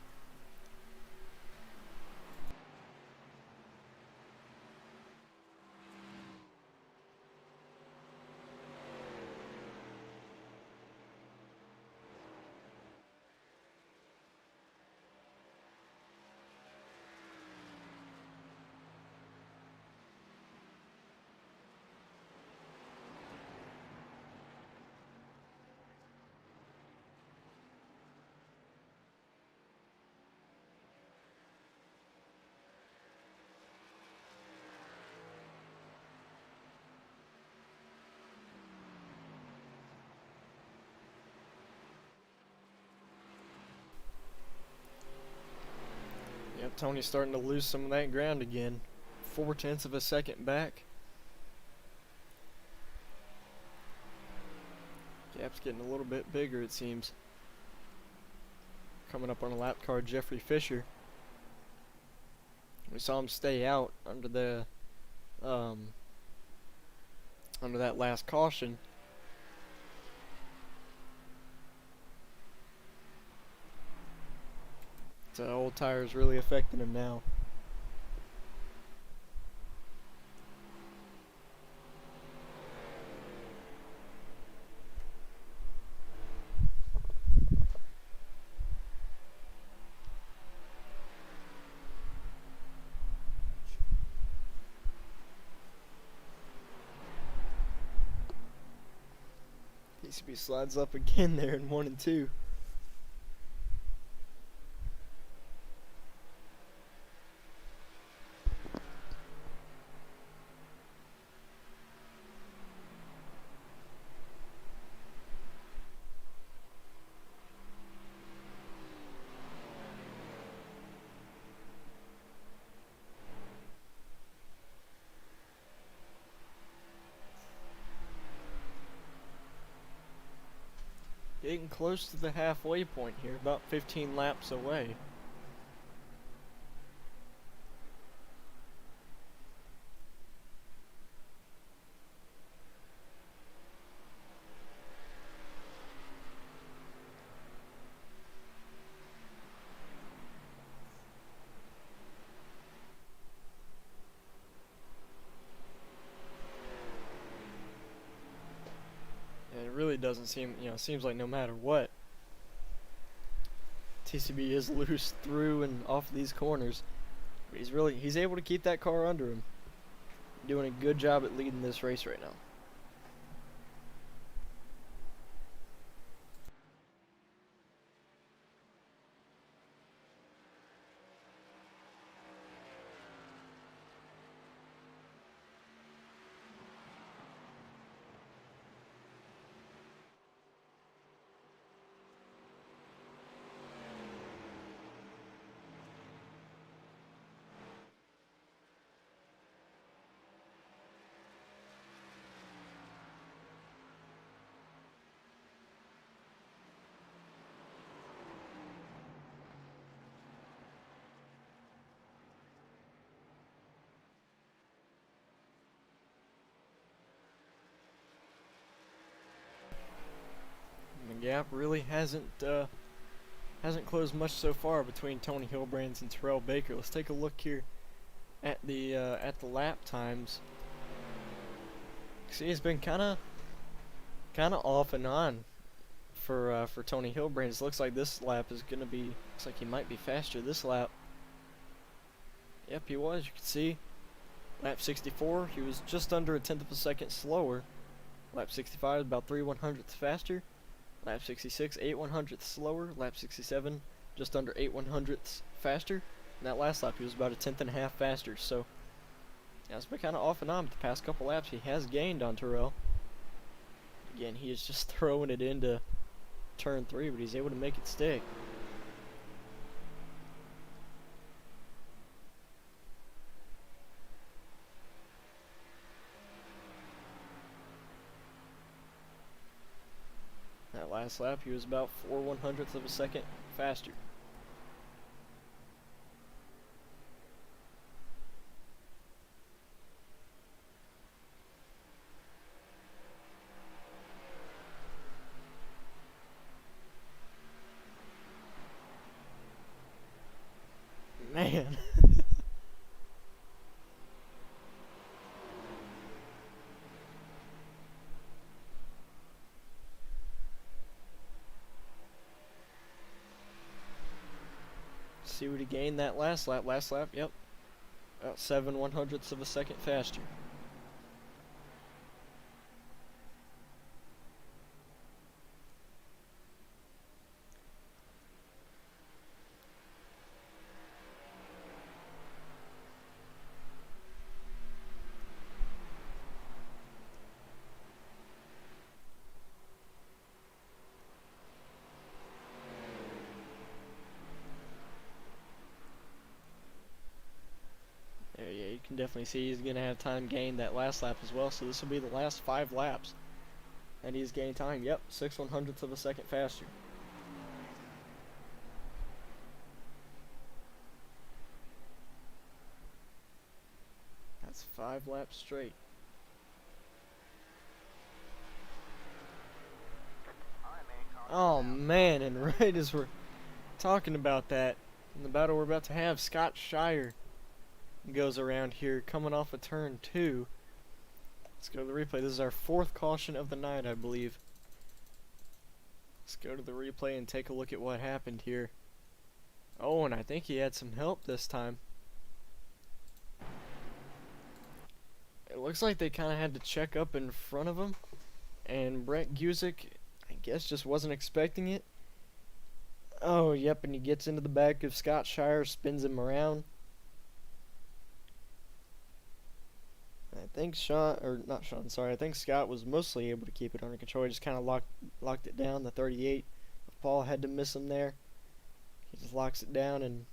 Yep, Tony's starting to lose some of that ground again. 4/10 of a second back. Gap's getting a little bit bigger, it seems. Coming up on a lap car, Jeffrey Fisher. We saw him stay out under the under that last caution. So old tires really affecting him now. PCB slides up again there in 1 and 2. Getting close to the halfway point here, about 15 laps away. Really doesn't seem, seems like no matter what, TCB is loose through and off these corners. But he's able to keep that car under him. Doing a good job at leading this race right now. The gap really hasn't closed much so far between Tony Hilbrands and Terrell Baker. Let's take a look here at the lap times. See, it's been kind of off and on for Tony Hilbrands. Looks like this lap is gonna be. Looks like he might be faster this lap. Yep, he was. You can see. Lap 64, he was just under a tenth of a second slower. Lap 65, about 3/100ths faster. Lap 66, 8/100ths slower. Lap 67, just under 8/100ths faster. And that last lap, he was about a tenth and a half faster. So, yeah, it's been kind of off and on. But the past couple laps, he has gained on Terrell. Again, he is just throwing it into turn 3, but he's able to make it stick. That last lap, he was about 4/100ths of a second faster. Man. See what he gained that last lap. Last lap, yep. About 7/100ths of a second faster. There, yeah, you can definitely see he's going to have time gained that last lap as well. So this will be the last 5 laps. And he's gained time. Yep, 6/100ths of a second faster. That's 5 laps straight. Oh man, and right as we're talking about that, in the battle we're about to have, Scott Shire goes around here coming off of turn 2. Let's go to the replay. This is our 4th caution of the night, I believe. Let's go to the replay and take a look at what happened here. Oh, and I think he had some help this time. It looks like they kind of had to check up in front of him, and Brett Guzik, I guess, just wasn't expecting it. Oh, yep, and he gets into the back of Scott Shire, spins him around. I think I think Scott was mostly able to keep it under control. He just kind of locked it down. The 38 of Paul had to miss him there. He just locks it down and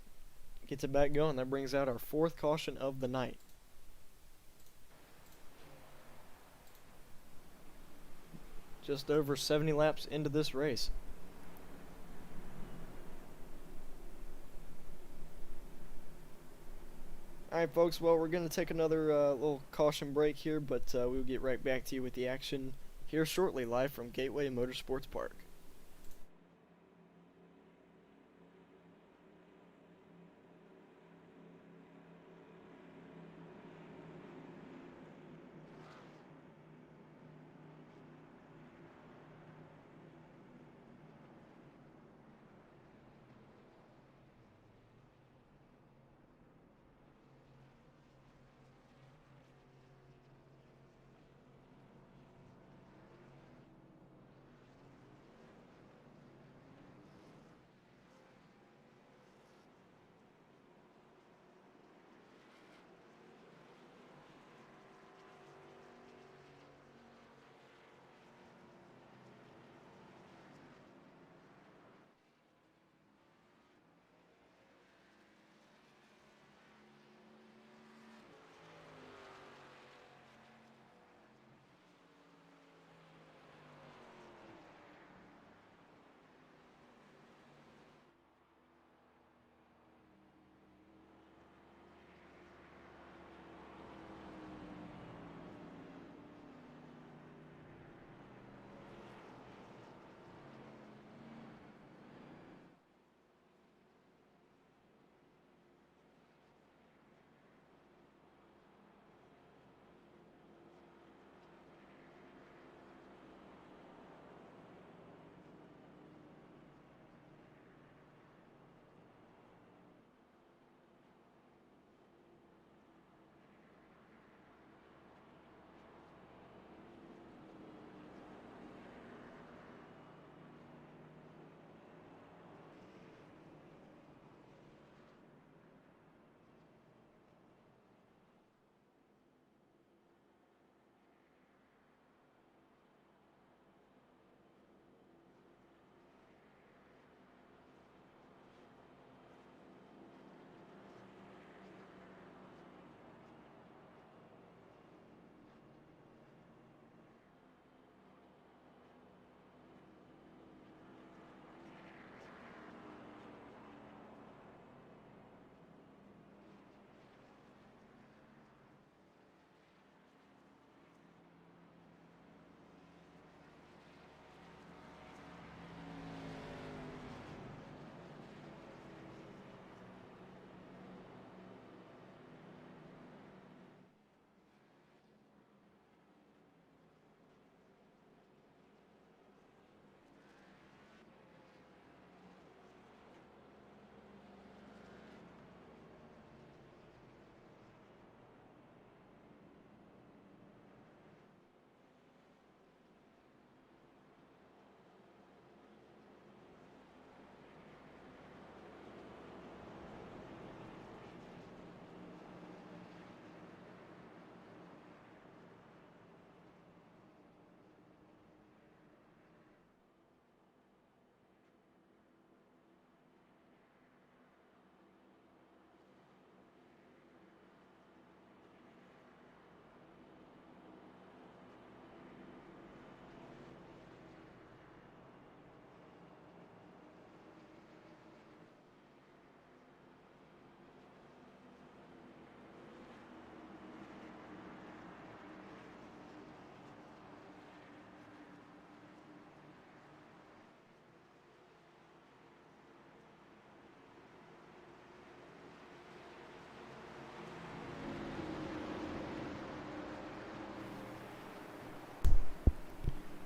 gets it back going. That brings out our 4th caution of the night. Just over 70 laps into this race. Alright folks, well we're going to take another little caution break here, but we'll get right back to you with the action here shortly, live from Gateway Motorsports Park.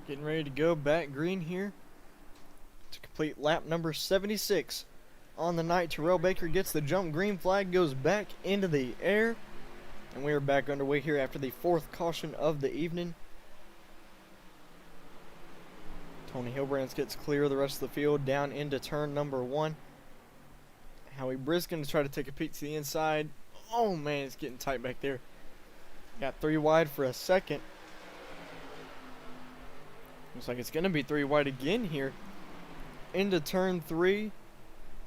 Getting ready to go back green here to complete lap number 76 on the night. Terrell Baker gets the jump. Green flag goes back into the air. And we are back underway here after the 4th caution of the evening. Tony Hilbrands gets clear of the rest of the field down into turn number 1. Howie Brisk going to try to take a peek to the inside. Oh man, it's getting tight back there. Got 3 wide for a second. Looks like it's going to be 3 wide again here. Into turn 3.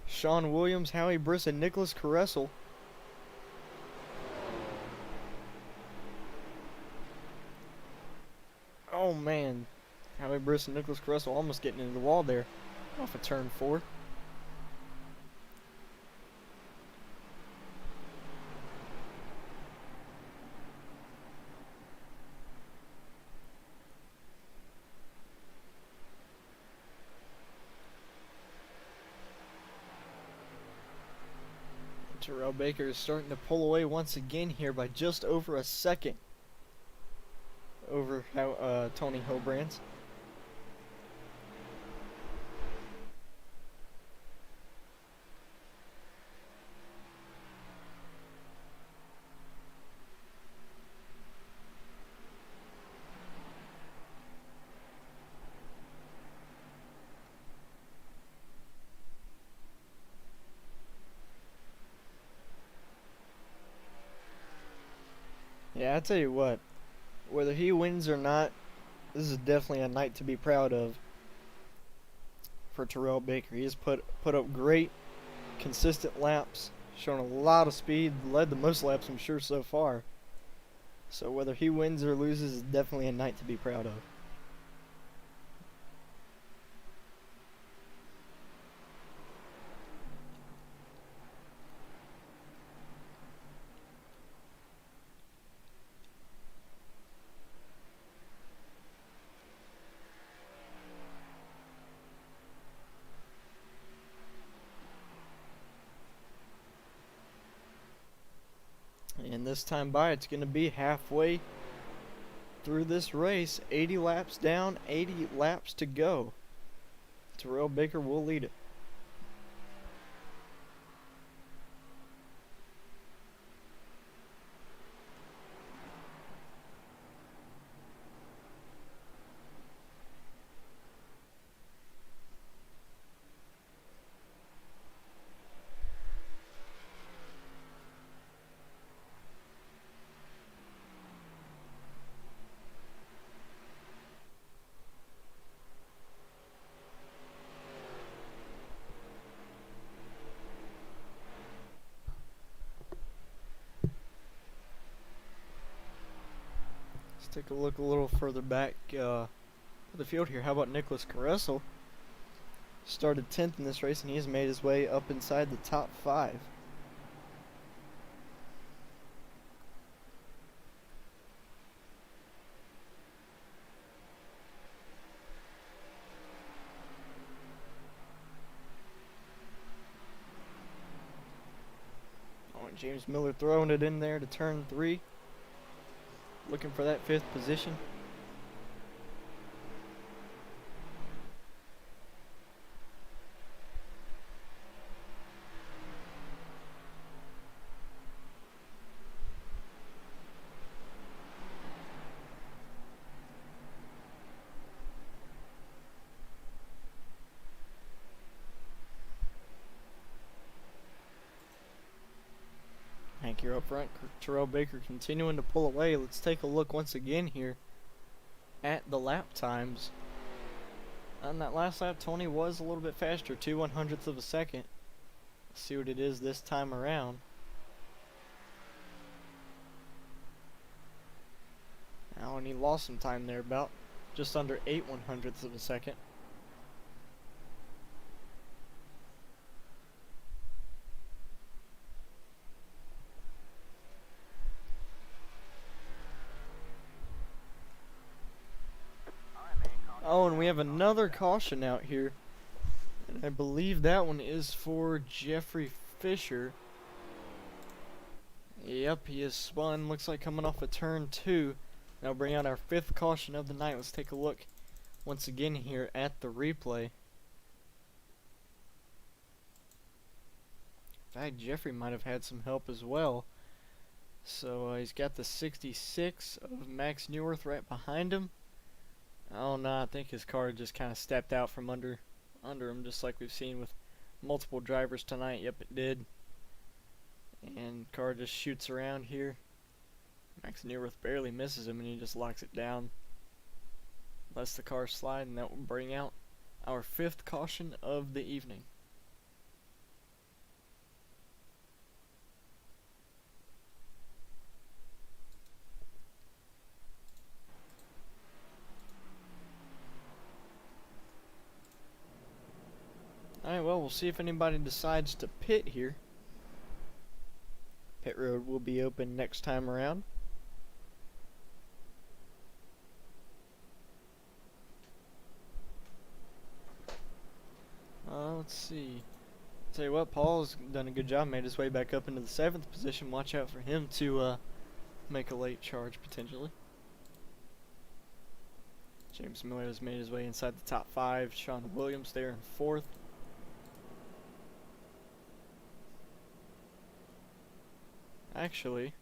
Sean Williams, Howie Brisk, and Nicholas Caressel. Oh man, Howie Brisk and Nicholas Caressel almost getting into the wall there off of turn 4. Terrell Baker is starting to pull away once again here by just over a second over Tony Hilbrands. Yeah, I tell you what, whether he wins or not, this is definitely a night to be proud of for Terrell Baker. He has put up great, consistent laps, shown a lot of speed, led the most laps I'm sure so far. So whether he wins or loses is definitely a night to be proud of. And this time by, it's going to be halfway through this race. 80 laps down, 80 laps to go. Terrell Baker will lead it. Let's take a look a little further back to the field here. How about Nicholas Caressel? Started 10th in this race, and he has made his way up inside the top 5. Oh, and James Miller throwing it in there to turn 3. Looking for that 5th position. Hank, you're up front. Terrell Baker continuing to pull away. Let's take a look once again here at the lap times. On that last lap, Tony was a little bit faster, 2/100ths of a second. Let's see what it is this time around. Now, and he lost some time there, about just under 8/100ths of a second. Oh, and we have another caution out here. And I believe that one is for Jeffrey Fisher. Yep, he is spun. Looks like coming off of turn 2. Now bring out our 5th caution of the night. Let's take a look once again here at the replay. In fact, Jeffrey might have had some help as well. So he's got the 66 of Max Newworth right behind him. Oh no, I think his car just kind of stepped out from under him, just like we've seen with multiple drivers tonight. Yep, it did. And car just shoots around here. Max Newworth barely misses him, and he just locks it down. Lets the car slide, and that will bring out our 5th caution of the evening. Alright, well, we'll see if anybody decides to pit here. Pit road will be open next time around. Let's see. Tell you what, Paul's done a good job, made his way back up into the 7th position. Watch out for him to make a late charge, potentially. James Miller has made his way inside the top 5. Sean Williams there in 4th. Actually,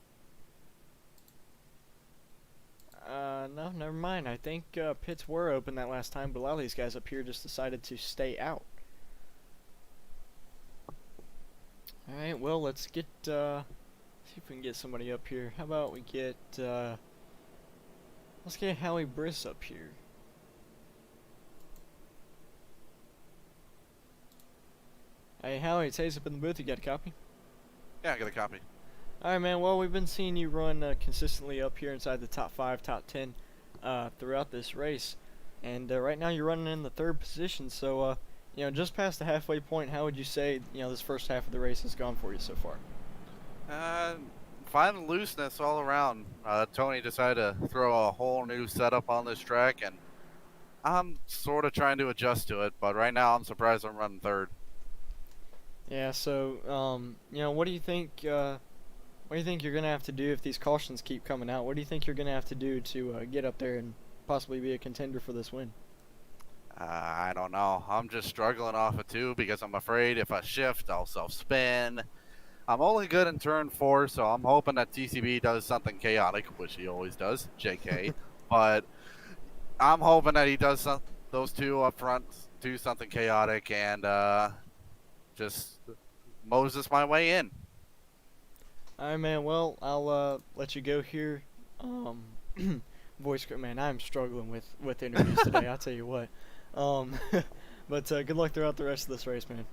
no, never mind. I think pits were open that last time, but a lot of these guys up here just decided to stay out. Alright, well, let's get, see if we can get somebody up here. How about we get, let's get Howie Briss up here. Hey, Howie, it's Hayes up in the booth. You got a copy? Yeah, I got a copy. Alright, man, well, we've been seeing you run consistently up here inside the top 5, top 10 throughout this race. And right now you're running in the 3rd position, so, you know, just past the halfway point, how would you say, you know, this first half of the race has gone for you so far? Finding looseness all around. Tony decided to throw a whole new setup on this track, and I'm sort of trying to adjust to it, but right now I'm surprised I'm running 3rd. Yeah, so, you know, what do you think you're going to have to do if these cautions keep coming out? What do you think you're going to have to do to get up there and possibly be a contender for this win? I don't know. I'm just struggling off of 2 because I'm afraid if I shift, I'll self-spin. I'm only good in turn 4, so I'm hoping that TCB does something chaotic, which he always does, JK. But I'm hoping that he does those 2 up front, do something chaotic, and just Moses my way in. Alright, man, well, I'll let you go here. Voice script, man, I'm struggling with interviews today, I'll tell you what. But good luck throughout the rest of this race, man.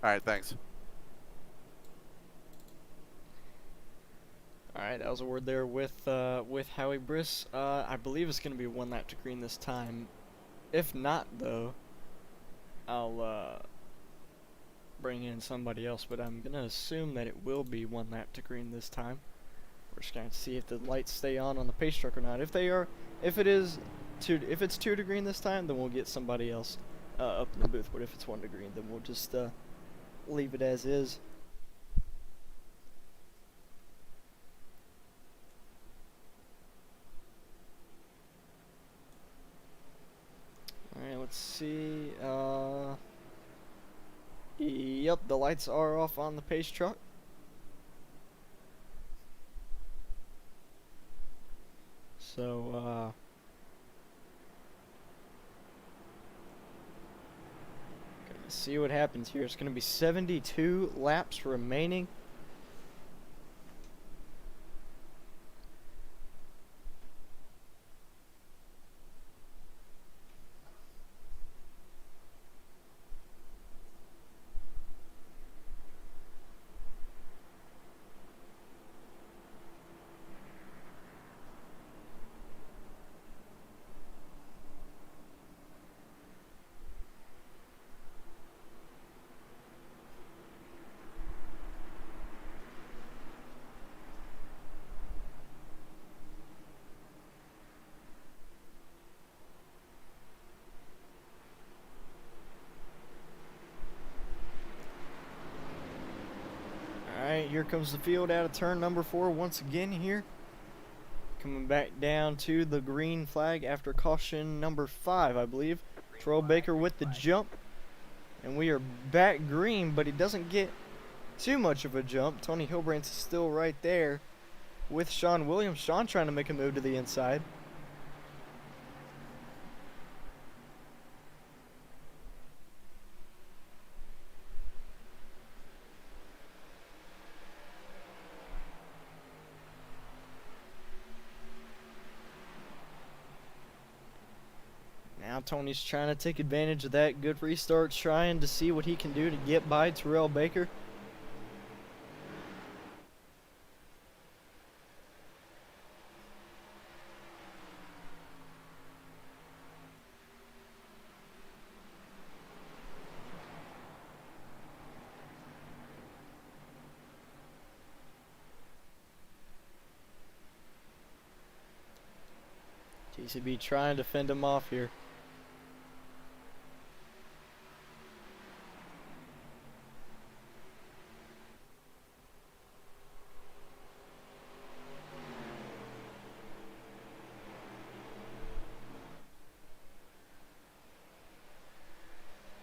Alright, thanks. Alright, that was a word there with Howie Briss. I believe it's going to be 1 lap to green this time. If not, though, I'll bring in somebody else, but I'm going to assume that it will be 1 lap to green this time. We're just going to see if the lights stay on the pace truck or not. If they are, if it's 2 to green this time, then we'll get somebody else up in the booth. But if it's 1 to green, then we'll just leave it as is. Alright, let's see. Yep, the lights are off on the pace truck. So, gonna see what happens here. It's gonna be 72 laps remaining. Alright, here comes the field out of turn number 4 once again here. Coming back down to the green flag after caution number 5, I believe. Terrell Baker with the jump. And we are back green, but he doesn't get too much of a jump. Tony Hilbrandt's still right there with Sean Williams. Sean trying to make a move to the inside. Now Tony's trying to take advantage of that good restart, trying to see what he can do to get by Terrell Baker. TCB trying to fend him off here.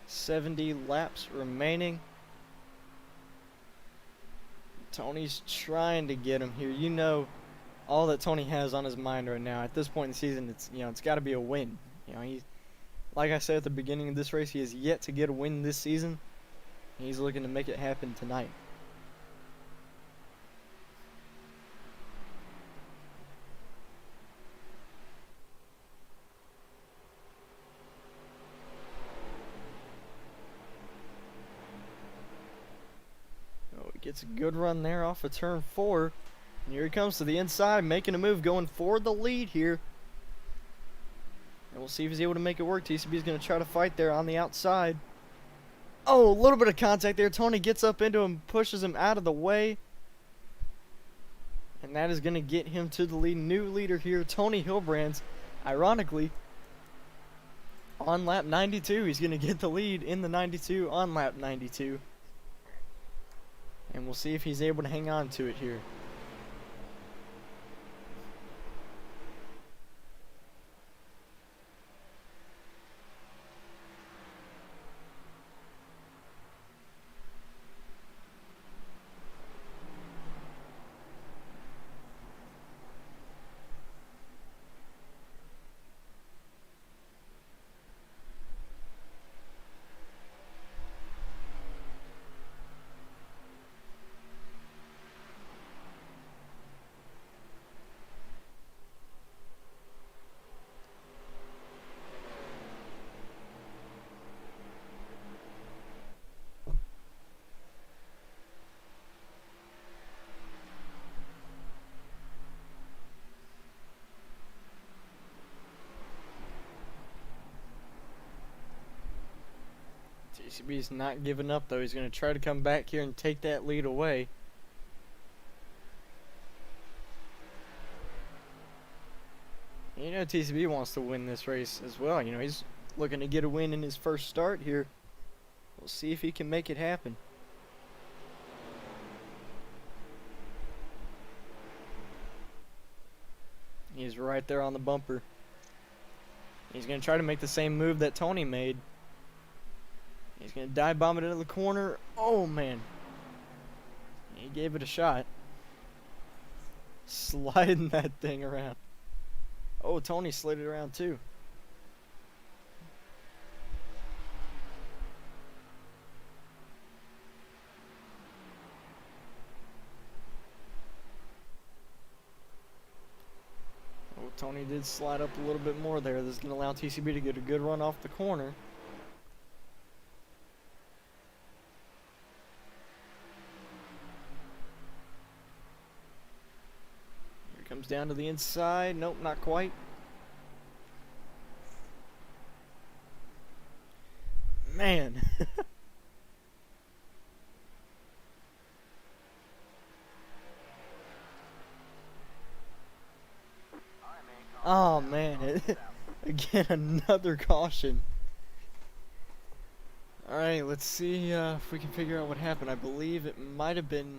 .70 laps remaining. Tony's trying to get him here. You know, all that Tony has on his mind right now at this point in the season, it's got to be a win. He's, like I said at the beginning of this race, he has yet to get a win this season. He's looking to make it happen tonight. Gets a good run there off of turn 4. And here he comes to the inside, making a move, going for the lead here. And we'll see if he's able to make it work. TCB's going to try to fight there on the outside. Oh, a little bit of contact there. Tony gets up into him, pushes him out of the way. And that is going to get him to the lead. New leader here, Tony Hilbrandts. Ironically, on lap 92, he's going to get the lead in the 92 on lap 92. And we'll see if he's able to hang on to it here. TCB's not giving up though. He's going to try to come back here and take that lead away. You know TCB wants to win this race as well. He's looking to get a win in his first start here. We'll see if he can make it happen. He's right there on the bumper. He's going to try to make the same move that Tony made. He's going to dive bomb it into the corner. Oh, man. He gave it a shot. Sliding that thing around. Oh, Tony slid it around too. Oh, Tony did slide up a little bit more there. This is going to allow TCB to get a good run off the corner. Comes down to the inside. Nope, not quite. Man. Oh, man. Again, another caution. Alright, let's see if we can figure out what happened. I believe it might have been...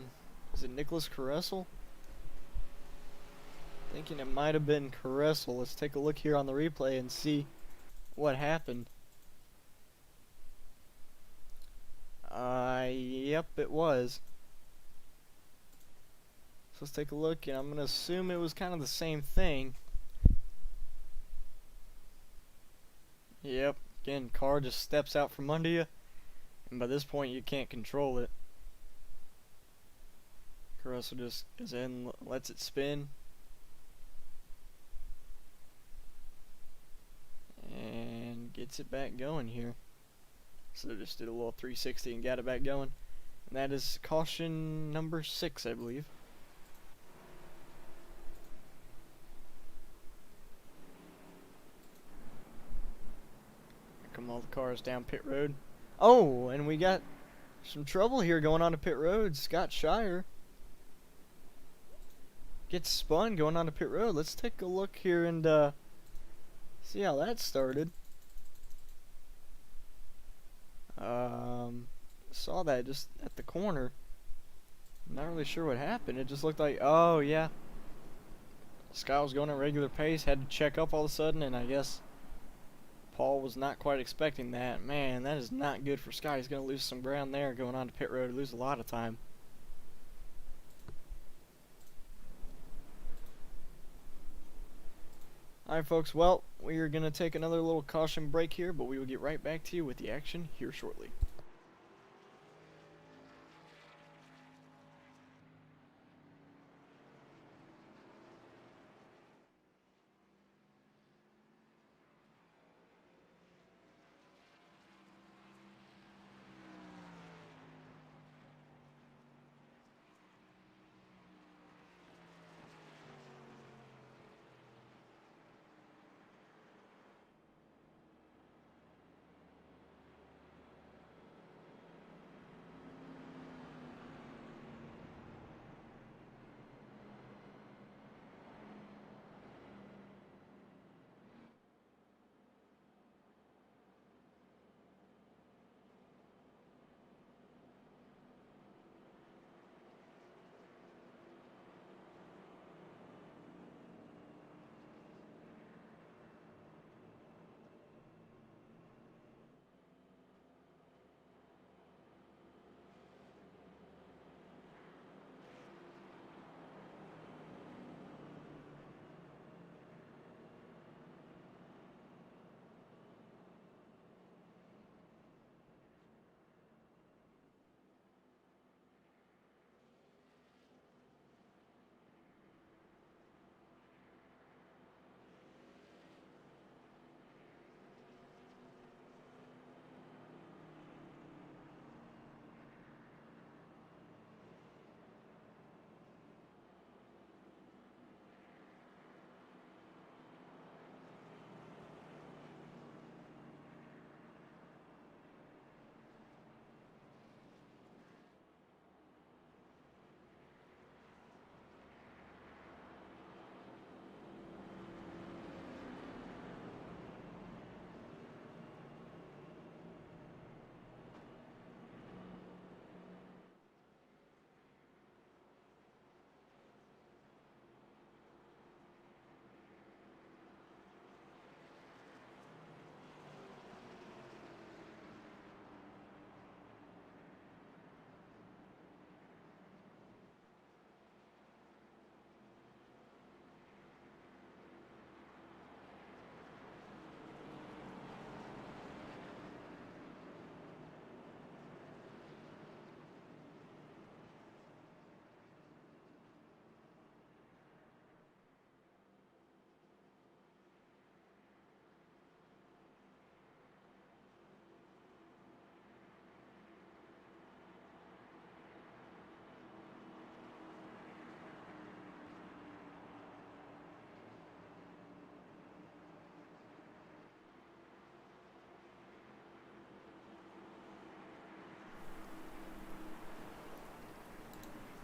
Was it Nicholas Caressel? Thinking it might have been Caressel. Let's take a look here on the replay and see what happened. Yep, it was. So let's take a look, and I'm going to assume it was kind of the same thing. Yep, again, car just steps out from under you, and by this point you can't control it. Caressel just is in, lets it spin. And gets it back going here. So just did a little 360 and got it back going. And that is caution number 6, I believe. Here come all the cars down pit road. Oh, and we got some trouble here going on to pit road. Scott Shire gets spun going on to pit road. Let's take a look here and see how that started. Saw that just at the corner. Not really sure what happened. It just looked like, oh yeah, Scott was going at regular pace, had to check up all of a sudden, and I guess Paul was not quite expecting that. Man, that is not good for Scott. He's going to lose some ground there going on to pit road, lose a lot of time. Alright folks, well, we are going to take another little caution break here, but we will get right back to you with the action here shortly.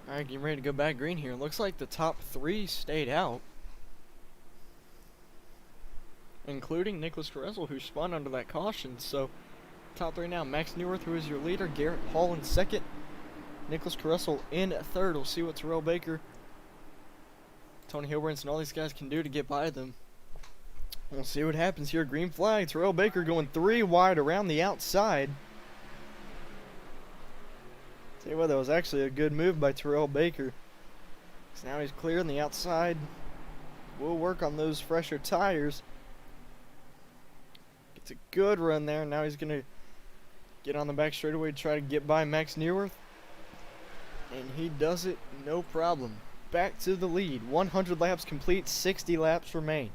Alright, getting ready to go back green here. Looks like the top 3 stayed out, including Nicholas Caressel, who spun under that caution. So, top 3 now. Max Newworth, who is your leader. Garrett Hall in second. Nicholas Caressel in third. We'll see what Terrell Baker Tony Hilbrance and all these guys can do to get by them. We'll see what happens here. Green flag. Terrell Baker going 3 wide around the outside. Tell you what, that was actually a good move by Terrell Baker. So now he's clear on the outside. We'll work on those fresher tires. Gets a good run there. Now he's going to get on the back straightaway to try to get by Max Neuwirth. And he does it no problem. Back to the lead. 100 laps complete, 60 laps remain.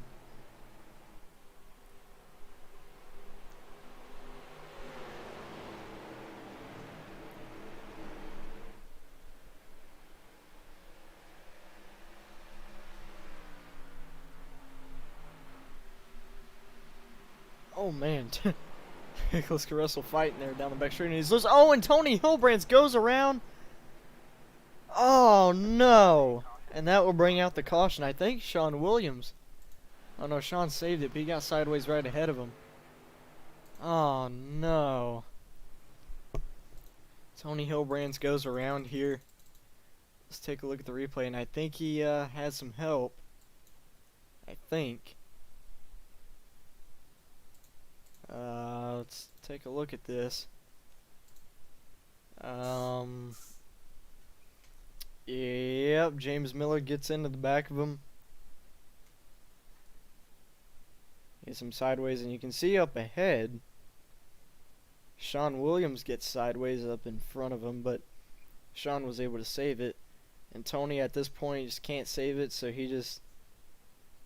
Oh man, Nicholas Caressel fighting there down the back straight, and he's loose. Oh, and Tony Hilbrance goes around. Oh no, and that will bring out the caution. I think Sean Williams. Oh no, Sean saved it, but he got sideways right ahead of him. Oh no. Tony Hilbrance goes around here. Let's take a look at the replay, and I think he had some help. I think. Let's take a look at this. Yep, James Miller gets into the back of him. Gets him sideways, and you can see up ahead, Sean Williams gets sideways up in front of him, but Sean was able to save it. And Tony at this point just can't save it, so he just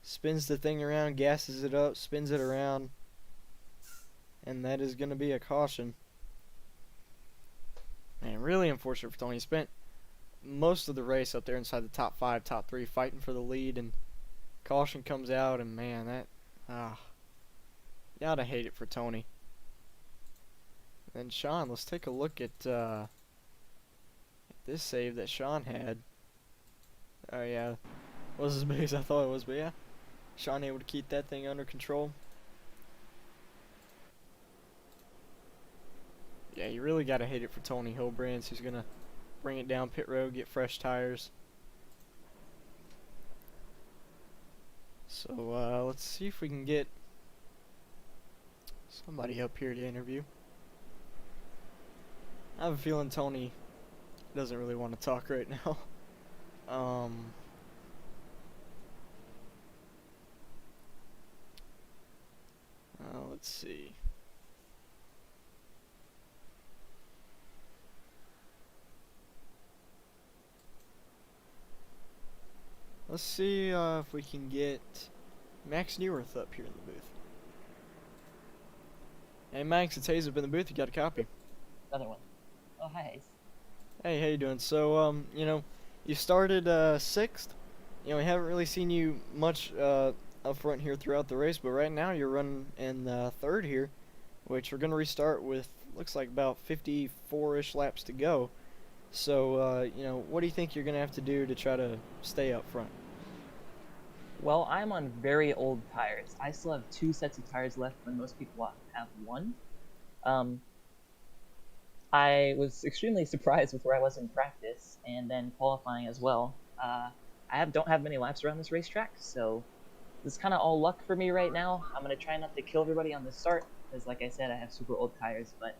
spins the thing around, gasses it up, spins it around. And that is going to be a caution. Man, really unfortunate for Tony. He spent most of the race up there inside the top 5, top 3, fighting for the lead, and caution comes out, and man, that, gotta hate it for Tony. And Sean, let's take a look at this save that Sean had. Oh yeah, wasn't as big as I thought it was, but yeah, Sean able to keep that thing under control. Yeah, you really gotta hate it for Tony Hilbrance, who's gonna bring it down pit road, get fresh tires. So let's see if we can get somebody up here to interview. I have a feeling Tony doesn't really want to talk right now. Let's see. Let's see if we can get Max Neuwirth up here in the booth. Hey Max, it's Hayes up in the booth. You got a copy? Another one. Oh, hi, Hayes. Hey, how you doing? So, you know, you started 6th. You know, we haven't really seen you much up front here throughout the race, but right now you're running in 3rd here, which we're going to restart with, looks like about 54-ish laps to go. So, you know, what do you think you're going to have to do to try to stay up front? Well, I'm on very old tires. I still have 2 sets of tires left when most people have 1. I was extremely surprised with where I was in practice and then qualifying as well. I don't have many laps around this racetrack, so this is kind of all luck for me right now. I'm going to try not to kill everybody on the start, because like I said, I have super old tires. But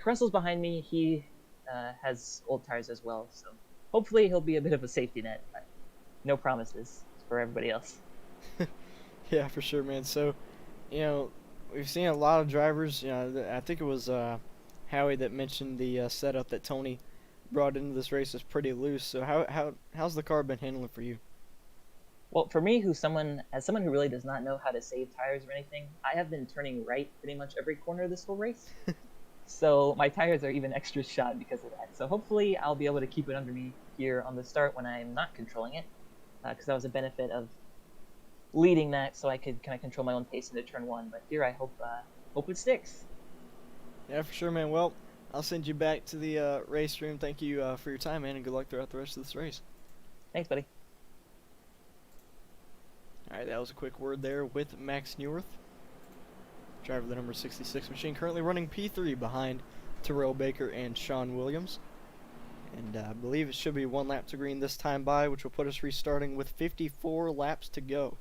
Caressel's behind me. He has old tires as well, so hopefully he'll be a bit of a safety net, but no promises for everybody else. Yeah, for sure, man. So, you know, we've seen a lot of drivers. You know, I think it was Howie that mentioned the setup that Tony brought into this race is pretty loose. So how's the car been handling for you? Well, for me, as someone who really does not know how to save tires or anything, I have been turning right pretty much every corner of this whole race. So my tires are even extra shot because of that. So hopefully I'll be able to keep it under me here on the start when I'm not controlling it, because that was a benefit of leading that, so I could kind of control my own pace into turn 1. But here I hope it sticks. Yeah, for sure, man. Well, I'll send you back to the race room. Thank you for your time, man, and good luck throughout the rest of this race. Thanks, buddy. All right, that was a quick word there with Max Neuwirth, driver of the number 66 machine, currently running P3 behind Terrell Baker and Sean Williams. And I believe it should be 1 lap to green this time by, which will put us restarting with 54 laps to go.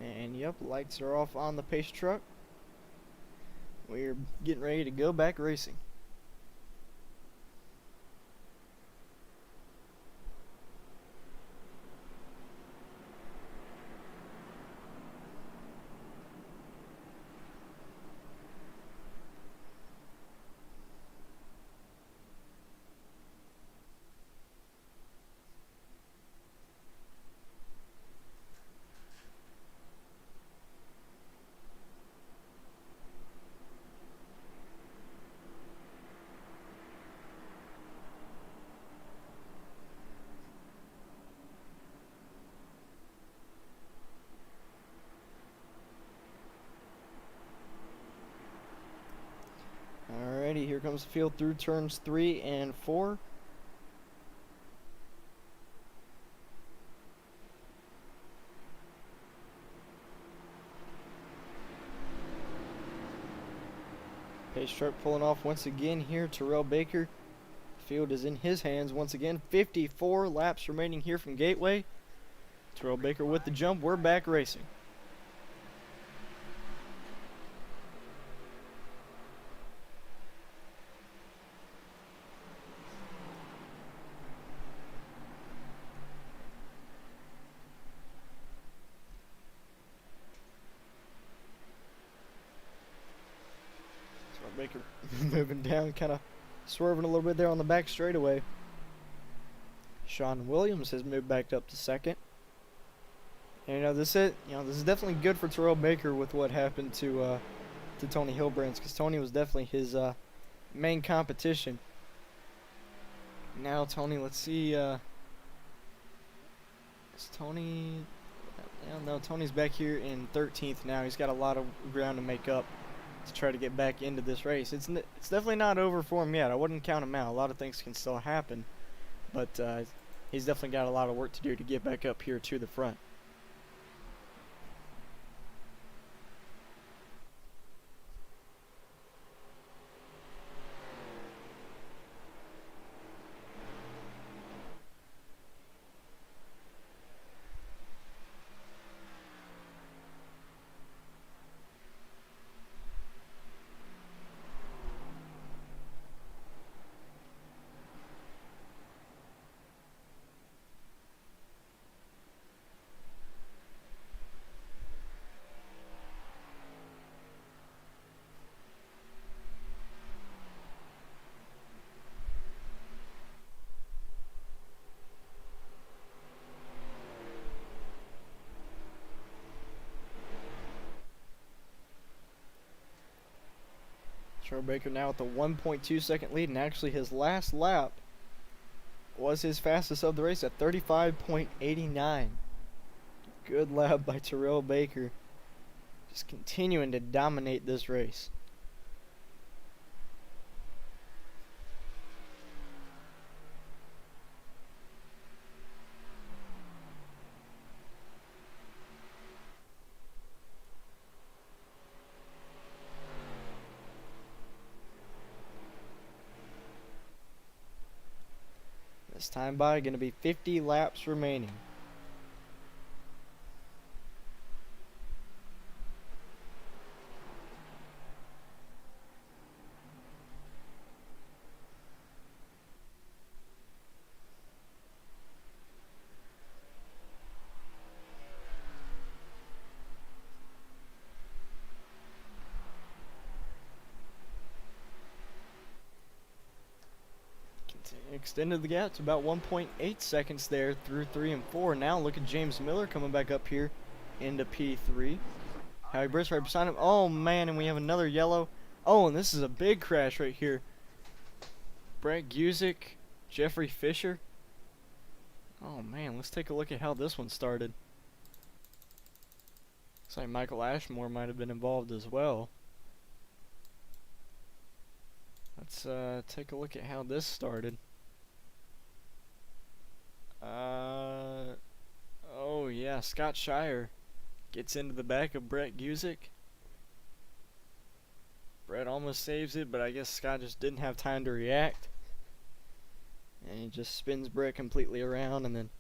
And yep, lights are off on the pace truck. We're getting ready to go back racing. Alrighty, here comes the field through turns 3 and 4. Pace truck pulling off once again here. Terrell Baker. Field is in his hands once again. 54 laps remaining here from Gateway. Terrell Baker with the jump. We're back racing. Baker moving down, kind of swerving a little bit there on the back straightaway. Sean Williams has moved back up to second. And this is definitely good for Terrell Baker with what happened to Tony Hilbrands, because Tony was definitely his main competition. Now Tony, let's see, is Tony? No, Tony's back here in 13th now. He's got a lot of ground to make up to try to get back into this race. It's definitely not over for him yet. I wouldn't count him out. A lot of things can still happen, but he's definitely got a lot of work to do to get back up here to the front. Terrell Baker now with the 1.2 second lead, and actually his last lap was his fastest of the race at 35.89. Good lap by Terrell Baker, just continuing to dominate this race. This time by going to be 50 laps remaining. Extended the gap to about 1.8 seconds there through 3 and 4. Now look at James Miller coming back up here into P3. Howie Briss right beside him. Oh man, and we have another yellow. Oh, and this is a big crash right here. Brett Guzik, Jeffrey Fisher. Oh man, let's take a look at how this one started. Looks like Michael Ashmore might have been involved as well. Let's take a look at how this started. Oh yeah, Scott Shire Gets into the back of Brett Guzik. Brett almost saves it, but I guess Scott just didn't have time to react. And he just spins Brett completely around, and then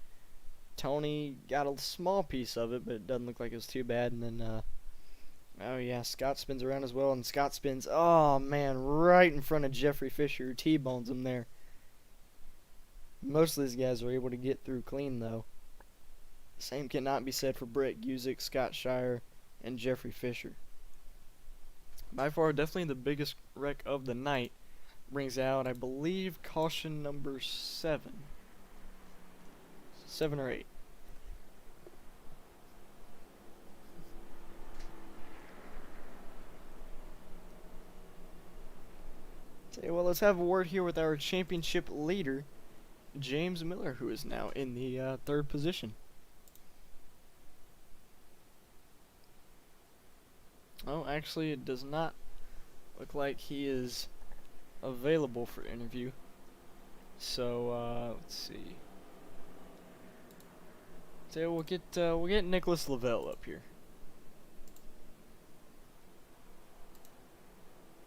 Tony got a small piece of it, but it doesn't look like it was too bad. And then, oh yeah, Scott spins around as well, and Scott spins, oh man, right in front of Jeffrey Fisher, who T-bones him there. Most of these guys were able to get through clean, though. Same cannot be said for Brett Guzik, Scott Shire, and Jeffrey Fisher. By far, definitely the biggest wreck of the night. Brings out, I believe, caution number 7. 7 or 8. Okay, well, let's have a word here with our championship leader, James Miller, who is now in the 3rd position. Oh, actually, it does not look like he is available for interview. So, let's see. So we'll get Nicholas Lavelle up here.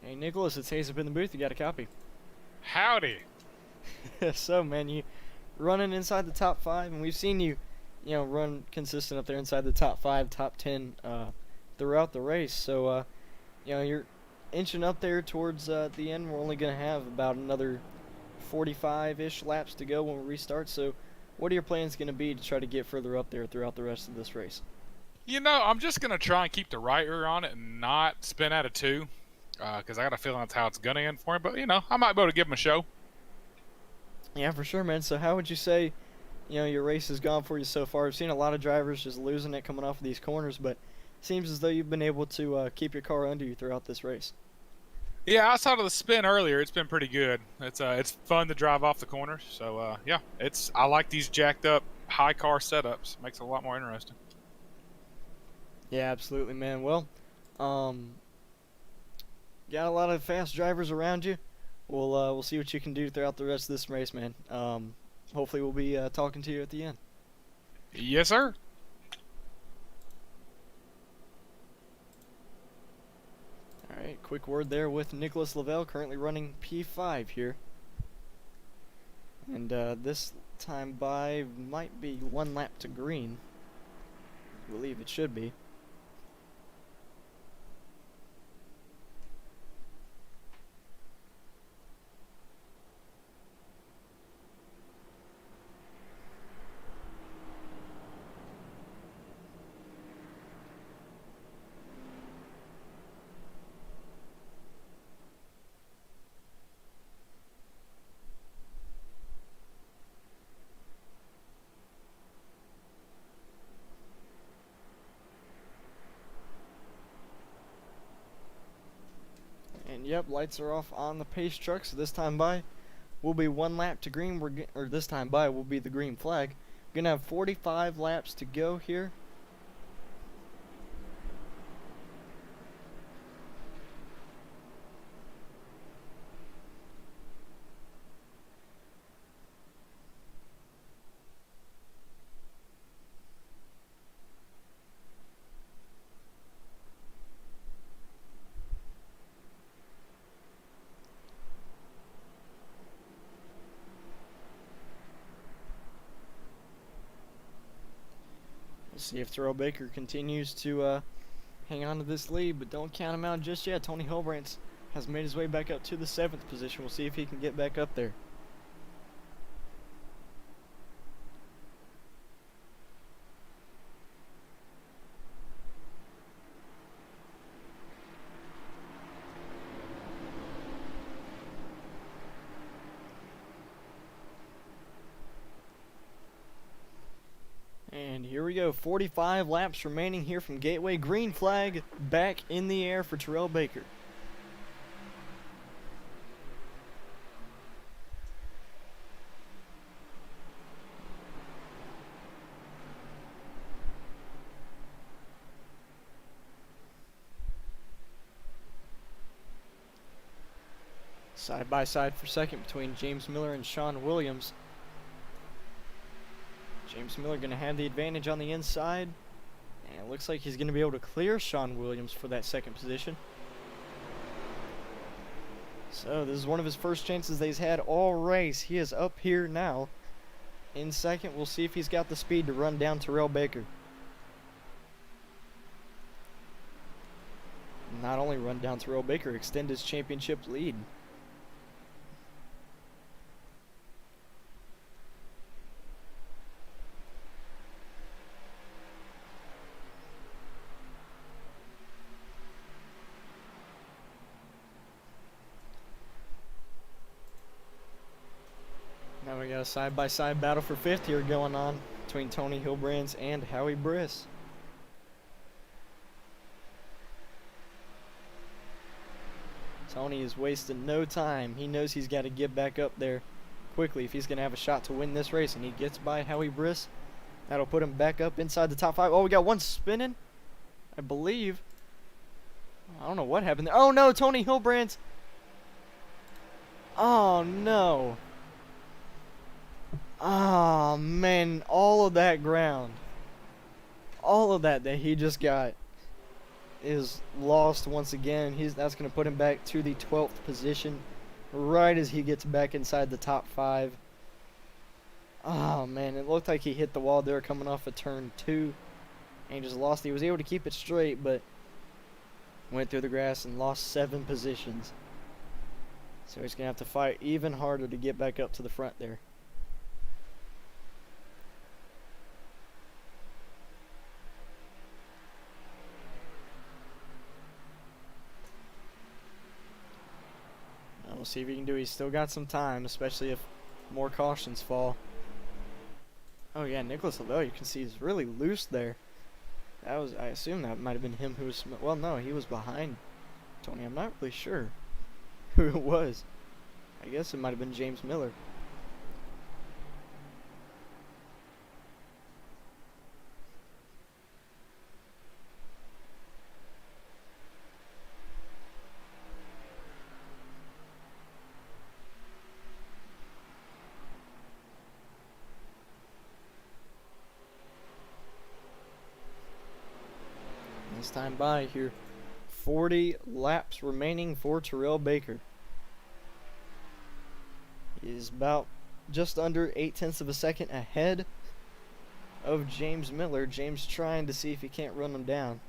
Hey, Nicholas, it's Hayes up in the booth. You got a copy? Howdy. So, man, you running inside the top 5, and we've seen you, run consistent up there inside the top 5, top 10 throughout the race. So, you're inching up there towards the end. We're only going to have about another 45-ish laps to go when we restart. So, what are your plans going to be to try to get further up there throughout the rest of this race? I'm just going to try and keep the right rear on it and not spin out of 2. Because I got a feeling that's how it's going to end for him. But, I might be able to give him a show. Yeah, for sure, man. So how would you say, your race has gone for you so far? I've seen a lot of drivers just losing it coming off of these corners, but it seems as though you've been able to keep your car under you throughout this race. Yeah, outside of the spin earlier, it's been pretty good. It's fun to drive off the corners. So, yeah, I like these jacked up high car setups. Makes it a lot more interesting. Yeah, absolutely, man. Well, got a lot of fast drivers around you. We'll see what you can do throughout the rest of this race, man. Hopefully we'll be talking to you at the end. Yes, sir. Alright, quick word there with Nicholas Lavelle, currently running P5 here. And this time by might be 1 lap to green. I believe it should be. And yep, lights are off on the pace truck, so this time by will be 1 lap to green. This time by will be the green flag. We're gonna have 45 laps to go here. We'll see if Terrell Baker continues to hang on to this lead, but don't count him out just yet. Tony Hilbrantz has made his way back up to the 7th position. We'll see if he can get back up there. And here we go, 45 laps remaining here from Gateway. Green flag back in the air for Terrell Baker. Side by side for second between James Miller and Sean Williams. James Miller going to have the advantage on the inside. And it looks like he's going to be able to clear Sean Williams for that second position. So this is one of his first chances that he's had all race. He is up here now in second. We'll see if he's got the speed to run down Terrell Baker. Not only run down Terrell Baker, extend his championship lead. Now we got a side-by-side battle for fifth here going on between Tony Hilbrands and Howie Briss. Tony is wasting no time. He knows he's got to get back up there quickly if he's going to have a shot to win this race. And he gets by Howie Briss. That'll put him back up inside the top 5. Oh, we got one spinning, I believe. I don't know what happened there. Oh, no, Tony Hilbrands. Oh, no. Oh, man, all of that ground. All of that he just got is lost once again. That's going to put him back to the 12th position right as he gets back inside the top 5. Oh, man, it looked like he hit the wall there coming off of turn 2 and just lost. He was able to keep it straight, but went through the grass and lost 7 positions. So he's going to have to fight even harder to get back up to the front there. We'll see if he can do it. He's still got some time, especially if more cautions fall. Oh yeah, Nicholas Lavelle, you can see he's really loose there. I assume that might have been him who was, well no, he was behind Tony. I'm not really sure who it was. I guess it might have been James Miller. Time by here. 40 laps remaining for Terrell Baker. He is about just under 0.8 of a second ahead of James Miller. James trying to see if he can't run him down.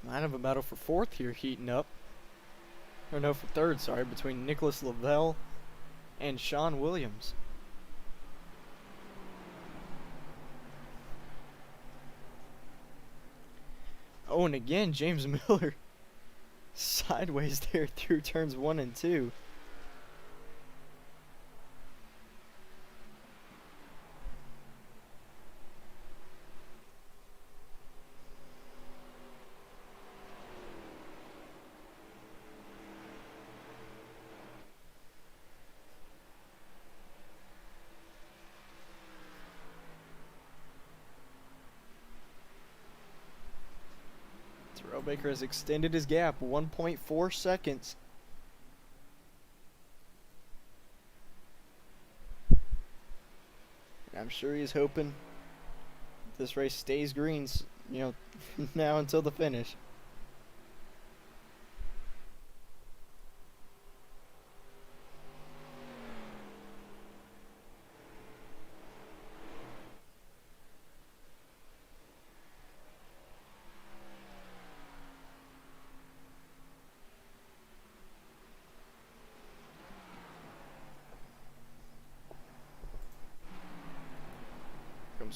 Might have a battle for fourth here heating up. Or no, for third, sorry, between Nicholas Lavelle and Sean Williams. Oh, and again, James Miller sideways there through turns 1 and 2. Terrell Baker has extended his gap 1.4 seconds. And I'm sure he's hoping this race stays green, you know, now until the finish.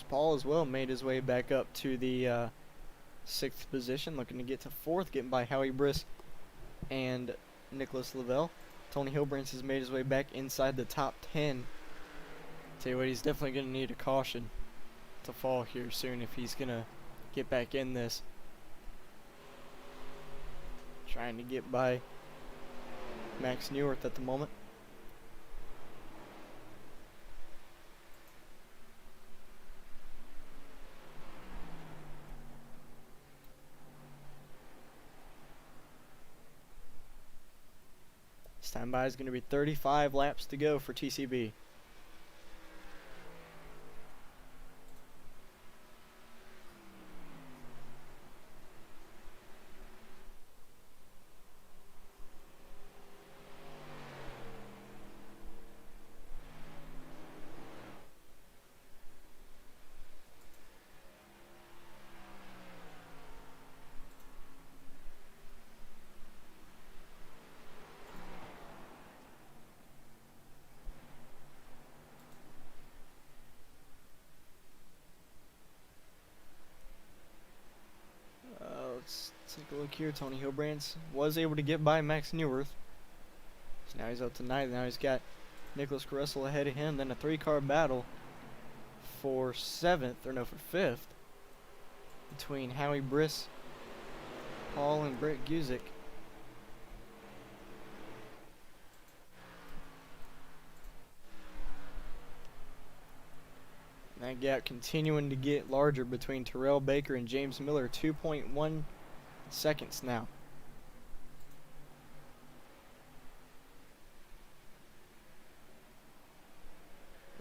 Paul as well made his way back up to the 6th position, looking to get to 4th, getting by Howie Briss and Nicholas Lavelle. Tony Hilbrands has made his way back inside the top 10. Tell you what, he's definitely going to need a caution to fall here soon if he's going to get back in this. Trying to get by Max Neuwirth at the moment. This time by is going to be 35 laps to go for TCB. Let's take a look here. Tony Hilbrands was able to get by Max Neuwirth. So now he's up to 9th. Now he's got Nicholas Caressel ahead of him. Then a 3-car battle for 7th, or no, for 5th, between Howie Briss, Paul, and Brett Guzik. That gap continuing to get larger between Terrell Baker and James Miller. 2.1 seconds now.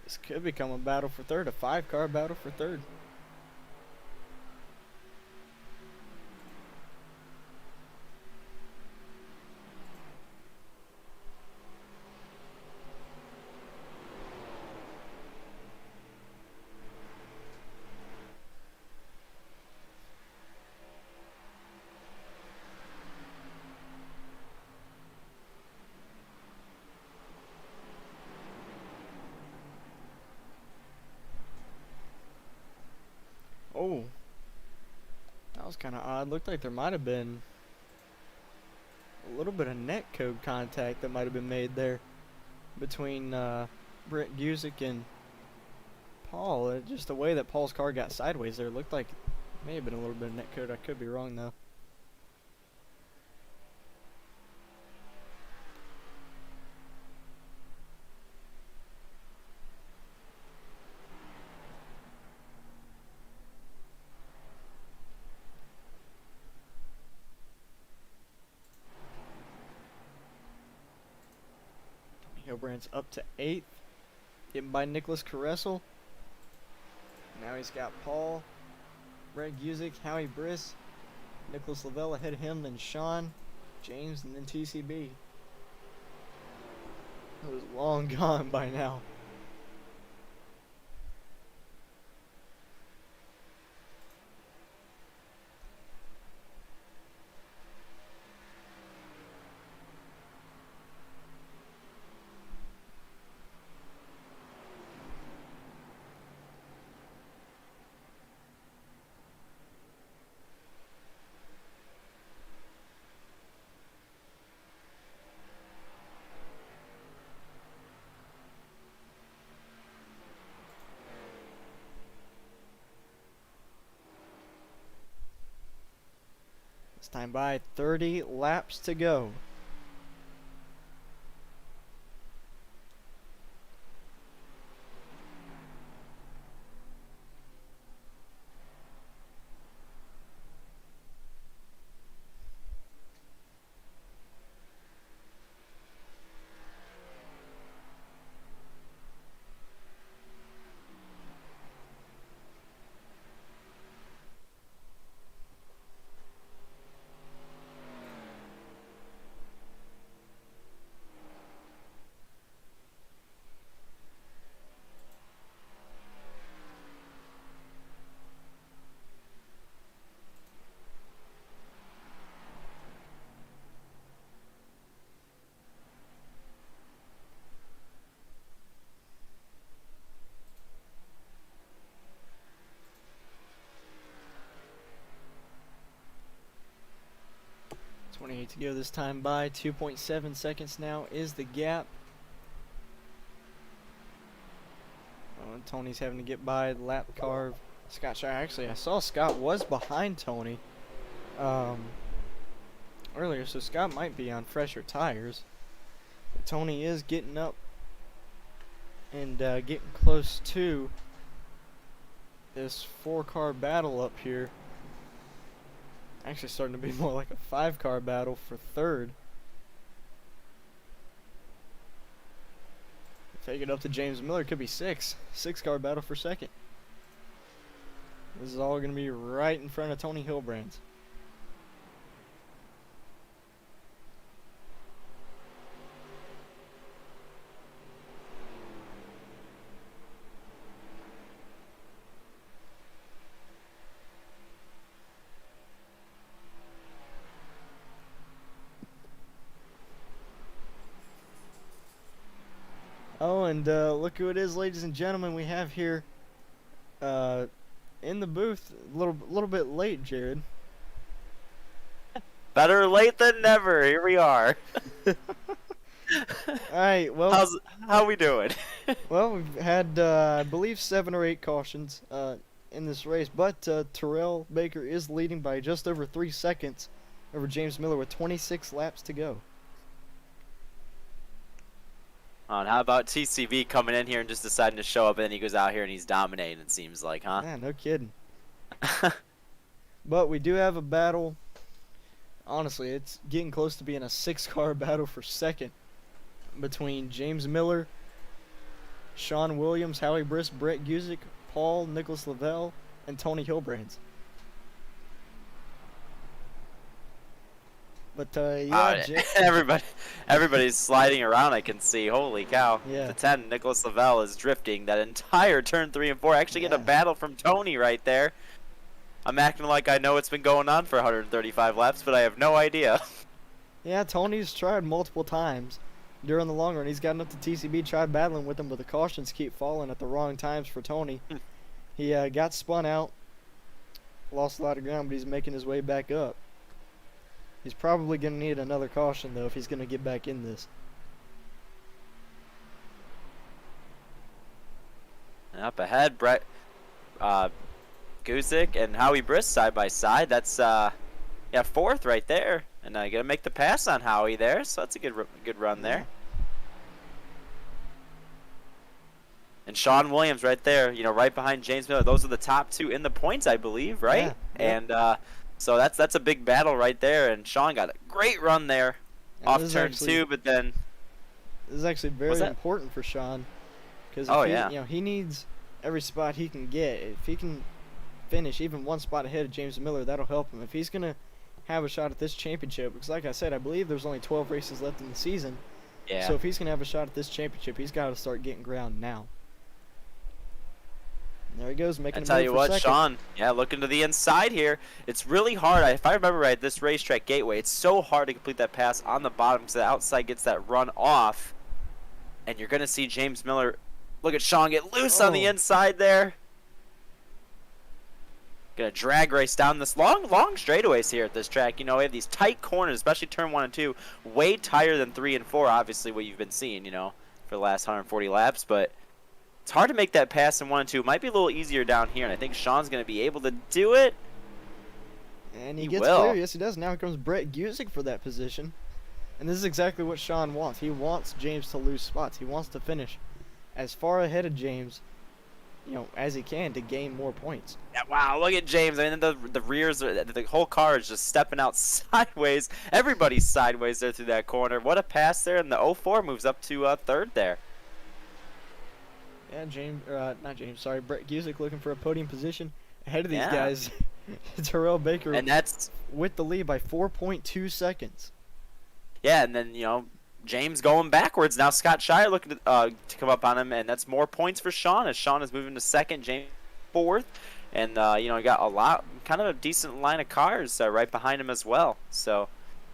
This could become a battle for 3rd, a 5-car battle for 3rd. Oh, that was kind of odd. Looked like there might have been a little bit of net code contact that might have been made there between Brett Guzik and Paul. Just the way that Paul's car got sideways there looked like may have been a little bit of net code. I could be wrong though. Hilbrand's up to 8th, getting by Nicholas Caressel. Now he's got Paul, Brett Guzik, Howie Briss, Nicholas Lavelle ahead of him, then Sean, James, and then TCB. It was long gone by now. This time by 30 laps to go. To go this time by 2.7 seconds now is the gap. Oh, and Tony's having to get by the lap car of Scott Shire. Actually, I saw Scott was behind Tony earlier, so Scott might be on fresher tires. Tony is getting up and getting close to this 4-car battle up here. Actually starting to be more like a 5-car battle for third. Take it up to James Miller, could be 6-car battle for second. This is all going to be right in front of Tony Hilbrand's. Oh, and look who it is, ladies and gentlemen. We have here in the booth, a little bit late, Jared. Better late than never. Here we are. All right, well, How we doing? well, we've had I believe 7 or 8 cautions in this race, but Terrell Baker is leading by just over 3 seconds over James Miller with 26 laps to go. And how about TCV coming in here and just deciding to show up, and then he goes out here and he's dominating, it seems like, huh? Yeah, no kidding. But we do have a battle. Honestly, it's getting close to being a 6-car battle for second between James Miller, Sean Williams, Howie Briss, Brett Guzik, Paul, Nicholas Lavelle, and Tony Hilbrands. But everybody's sliding around. I can see. Holy cow! Yeah. The 10, Nicholas Lavelle is drifting that entire turn 3 and 4. Actually, get a battle from Tony right there. I'm acting like I know what's been going on for 135 laps, but I have no idea. Yeah, Tony's tried multiple times during the long run. He's gotten up to TCB, tried battling with him, but the cautions keep falling at the wrong times for Tony. He got spun out, lost a lot of ground, but he's making his way back up. He's probably going to need another caution, though, if he's going to get back in this. Up ahead, Brett Guzik and Howie Briss side by side. That's yeah, fourth right there, and gonna make the pass on Howie there. So that's a good run there. And Sean Williams right there, you know, right behind James Miller. Those are the top 2 in the points, I believe, right? Yeah. And so that's a big battle right there. And Sean got a great run there off turn 2, but then this is actually very important for Sean, because you know, he needs every spot he can get. If he can finish even 1 spot ahead of James Miller, that'll help him. If he's gonna have a shot at this championship, because like I said, I believe there's only 12 races left in the season. Yeah. So if he's gonna have a shot at this championship, he's got to start getting ground now. There he goes, making a move for second. I tell you what, Sean, yeah, looking to the inside here. It's really hard. If I remember right, this racetrack gateway, it's so hard to complete that pass on the bottom because the outside gets that run off. And you're going to see James Miller, look at Sean get loose on the inside there. Going to drag race down this long straightaways here at this track. You know, we have these tight corners, especially turn 1 and 2, way tighter than 3 and 4, obviously what you've been seeing, you know, for the last 140 laps. But it's hard to make that pass in 1 and 2. It might be a little easier down here, and I think Sean's going to be able to do it. And he gets clear. Yes, he does. Now here comes Brett Guzik for that position. And this is exactly what Sean wants. He wants James to lose spots. He wants to finish as far ahead of James, you know, as he can to gain more points. Yeah, wow, look at James. I mean, the rears, the whole car is just stepping out sideways. Everybody's sideways there through that corner. What a pass there, and the 04 moves up to third there. Yeah, Brett Guzik looking for a podium position ahead of these guys. Terrell Baker, and that's with the lead by 4.2 seconds. Yeah, and then, you know, James going backwards. Now Scott Shire looking to come up on him, and that's more points for Sean, as Sean is moving to second, James fourth. And, you know, he got kind of a decent line of cars right behind him as well. So,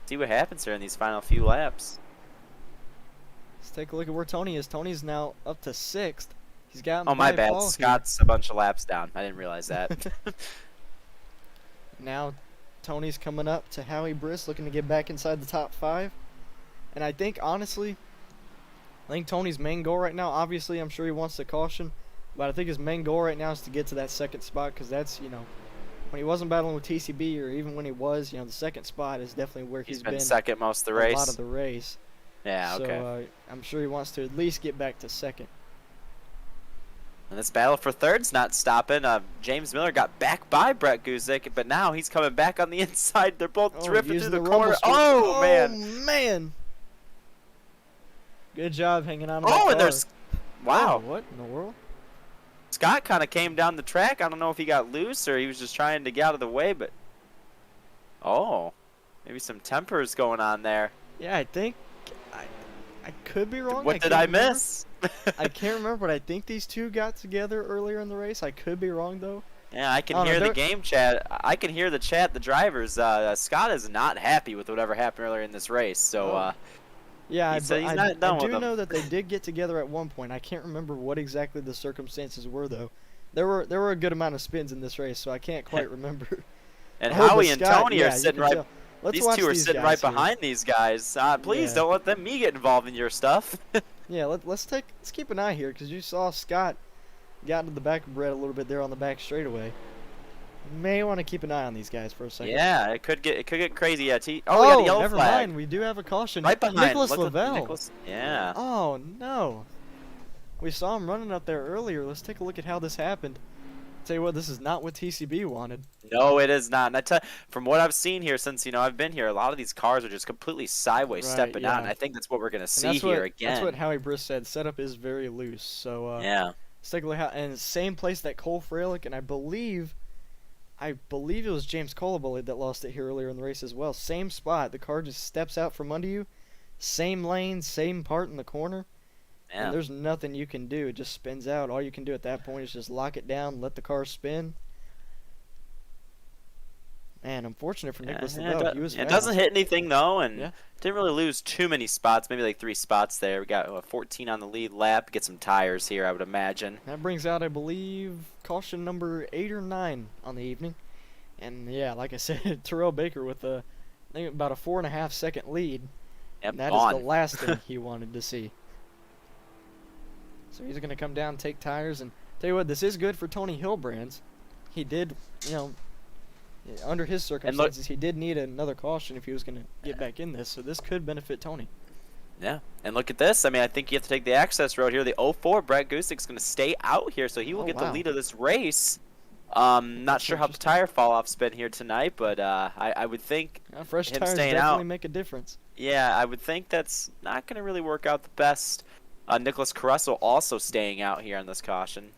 see what happens here in these final few laps. Let's take a look at where Tony is. Tony's now up to 6th. He's got. Oh, my bad. Scott's a bunch of laps down. I didn't realize that. Now Tony's coming up to Howie Briss, looking to get back inside the top 5. And I think, honestly, Tony's main goal right now, obviously I'm sure he wants the caution, but I think his main goal right now is to get to that 2nd spot, because that's, you know, when he wasn't battling with TCB, or even when he was, you know, the 2nd spot is definitely where he's been second most of the race. A lot of the race. Yeah, okay. So I'm sure he wants to at least get back to second. And this battle for third's not stopping. James Miller got back by Brett Guzik, but now he's coming back on the inside. They're both drifting using through the rumble corner. strip. Oh, man. Oh, man. Good job hanging on to that Oh, car. and there's... Wow. Oh, what in the world? Scott kind of came down the track. I don't know if he got loose or he was just trying to get out of the way, but... Oh. Maybe some tempers going on there. Yeah, I think... I could be wrong. What did I miss? I can't remember, but I think these two got together earlier in the race. I could be wrong, though. Yeah, I can hear the game chat. I can hear the chat, the drivers. Scott is not happy with whatever happened earlier in this race, so... Yeah, he's not done I with do them. know that they did get together at one point. I can't remember what exactly the circumstances were, though. There were a good amount of spins in this race, so I can't quite remember. And Oh, but Howie and Scott, Tony yeah, are you sitting can right... tell. Let's These watch two are these sitting guys right here. behind these guys. Please Yeah. don't let me get involved in your stuff. Yeah, let's keep an eye here, because you saw Scott got into the back of Brett a little bit there on the back straightaway. You may want to keep an eye on these guys for a second. Yeah, it could get crazy. Yeah, we got Oh, a yellow never flag. mind. We do have a caution. Right behind Nicholas Look at Lavelle. Yeah. Oh, no. We saw him running up there earlier. Let's take a look at how this happened. Tell you what, this is not what TCB wanted. No, it is not. And I tell you, from what I've seen here since I've been here, a lot of these cars are just completely sideways Right, stepping out, yeah. and I think that's what we're gonna And see that's here what, again. That's what Howie Briss said. Setup is very loose. So Yeah. let's take a look. And same place that Cole Freilich, and I believe it was James Colabully that lost it here earlier in the race as well. Same spot. The car just steps out from under you. Same lane, same part in the corner. Yeah. And there's nothing you can do. It just spins out. All you can do at that point is just lock it down, let the car spin. Man, unfortunate for Nicholas Lavelle. He was it fast. doesn't hit anything though, and Yeah. didn't really lose too many spots. Maybe like 3 spots there. We got 14 on the lead lap. Get some tires here, I would imagine. That brings out, I believe, caution number 8 or 9 on the evening. And yeah, like I said, Terrell Baker with I think about a 4.5 second lead. Yep, And that is the last thing he wanted to see. So he's going to come down, take tires, and tell you what, this is good for Tony Hillbrands. He did, under his circumstances, he did need another caution if he was going to get back in this. So this could benefit Tony. Yeah, and look at this. I mean, I think you have to take the access road here. The 04, Brett Gusik's going to stay out here, so he will get the lead of this race. Not sure how the tire fall-off's been here tonight, but I would think fresh him tires staying definitely out, make a difference. yeah, I would think that's not going to really work out the best. Nicholas Caruso also staying out here on this caution.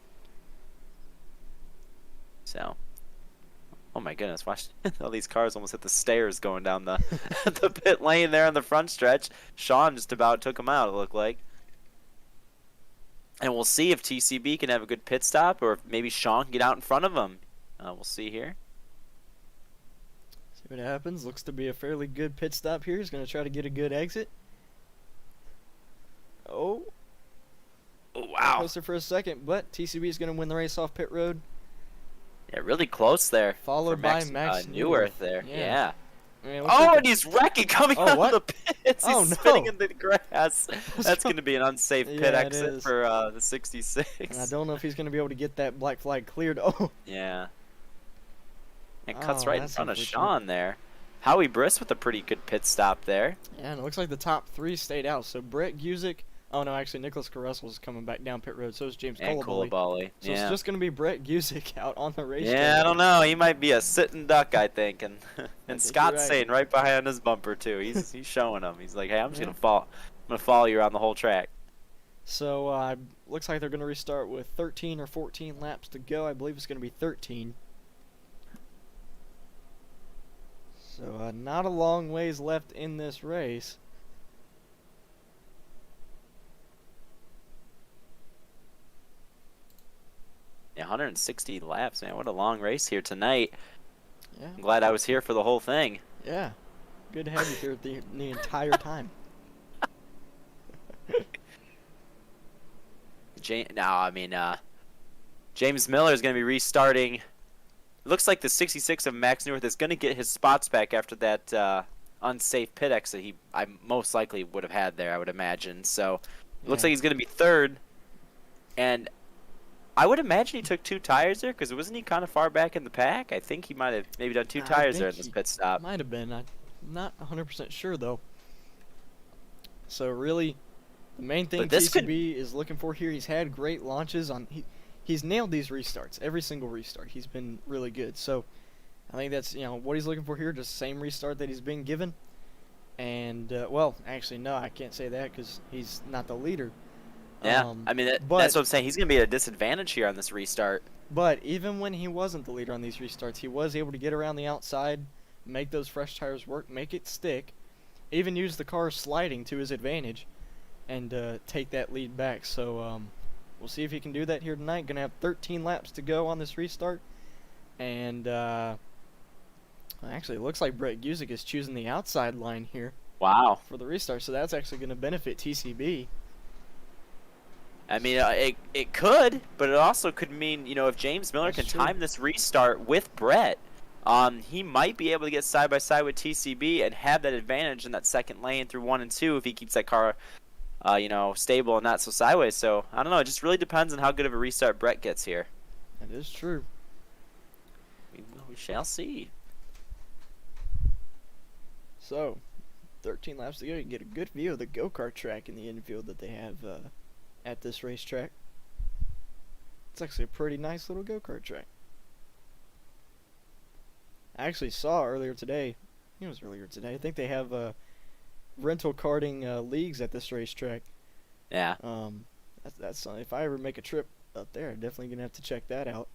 So, oh my goodness, watch all these cars almost hit the stairs going down the the pit lane there on the front stretch. Sean just about took him out, it looked like. And we'll see if TCB can have a good pit stop or if maybe Sean can get out in front of him. We'll see here. See what happens. Looks to be a fairly good pit stop here. He's going to try to get a good exit. Oh, wow. Closer for a second, but TCB is going to win the race off pit road. Yeah, really close there. Followed by Max Neuwirth there. Yeah. Yeah. I mean, Oh, and he's wrecking coming out what? of the pits. Oh, He's no. spinning in the grass. That's wrong? going to be an unsafe pit Yeah, it exit is. for the 66. And I don't know if he's going to be able to get that black flag cleared. Oh, Yeah. It cuts Oh, right in that's front of unfortunate. Sean there. Howie Briss with a pretty good pit stop there. yeah, and it looks like the top 3 stayed out. So Brett Guzik. Oh, no, actually, Nicholas Caruso's coming back down pit road. So is James And Colabully. Coulibaly. So Yeah. it's just going to be Brett Guzik out on the racetrack. Yeah, I don't know. He might be a sitting duck, I think. And think and you're Scott's right. saying right behind his bumper too. He's showing him. He's like, hey, I'm just Yeah. gonna follow you around the whole track. So looks like they're going to restart with 13 or 14 laps to go. I believe it's going to be 13. So not a long ways left in this race. Yeah, 160 laps, man. What a long race here tonight. Yeah, I'm glad I was here for the whole thing. yeah. Good to have you here the entire time. James Miller is going to be restarting. It looks like the 66 of Max Neuwirth is going to get his spots back after that unsafe pit exit I most likely would have had there, I would imagine. So it looks Yeah. like he's going to be third. And I would imagine he took 2 tires there because wasn't he kind of far back in the pack? I think he might have maybe done 2 I tires there in think this he pit stop. Might have been. I'm not 100% sure, though. So really, the main thing But this TCB is looking for here, he's had great launches on. He's nailed these restarts, every single restart. He's been really good. So I think that's what he's looking for here, just the same restart that he's been given. And well, actually no, I can't say that because he's not the leader. Yeah, I mean that's what I'm saying. He's gonna be at a disadvantage here on this restart. But even when he wasn't the leader on these restarts, he was able to get around the outside, make those fresh tires work, make it stick, even use the car sliding to his advantage, and take that lead back. So we'll see if he can do that here tonight. Gonna have 13 laps to go on this restart, and actually it looks like Brett Guzik is choosing the outside line here. Wow. For the restart, so that's actually going to benefit TCB. I mean, it could, but it also could mean, if James Miller can time this restart with Brett, he might be able to get side by side with TCB and have that advantage in that second lane through 1 and 2 if he keeps that car, stable and not so sideways. So I don't know. It just really depends on how good of a restart Brett gets here. That is true. We shall see. So, 13 laps to go. You can get a good view of the go-kart track in the infield that they have at this racetrack. It's actually a pretty nice little go-kart track. I actually saw earlier today, I think they have rental karting leagues at this racetrack. Yeah. That's something. If I ever make a trip up there, I'm definitely going to have to check that out.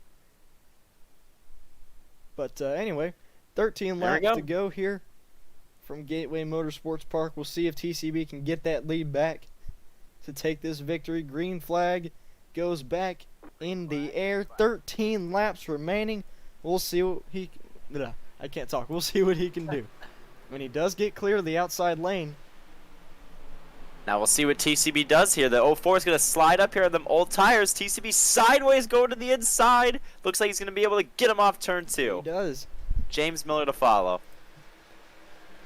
But anyway, 13 laps to go here from Gateway Motorsports Park. We'll see if TCB can get that lead back to take this victory. Green flag goes back in the air. 13 laps remaining. We'll see what he... I can't talk. We'll see what he can do. When he does get clear of the outside lane. Now we'll see what TCB does here. The 04 is going to slide up here on them old tires. TCB sideways going to the inside. Looks like he's going to be able to get him off turn 2. He does. James Miller to follow.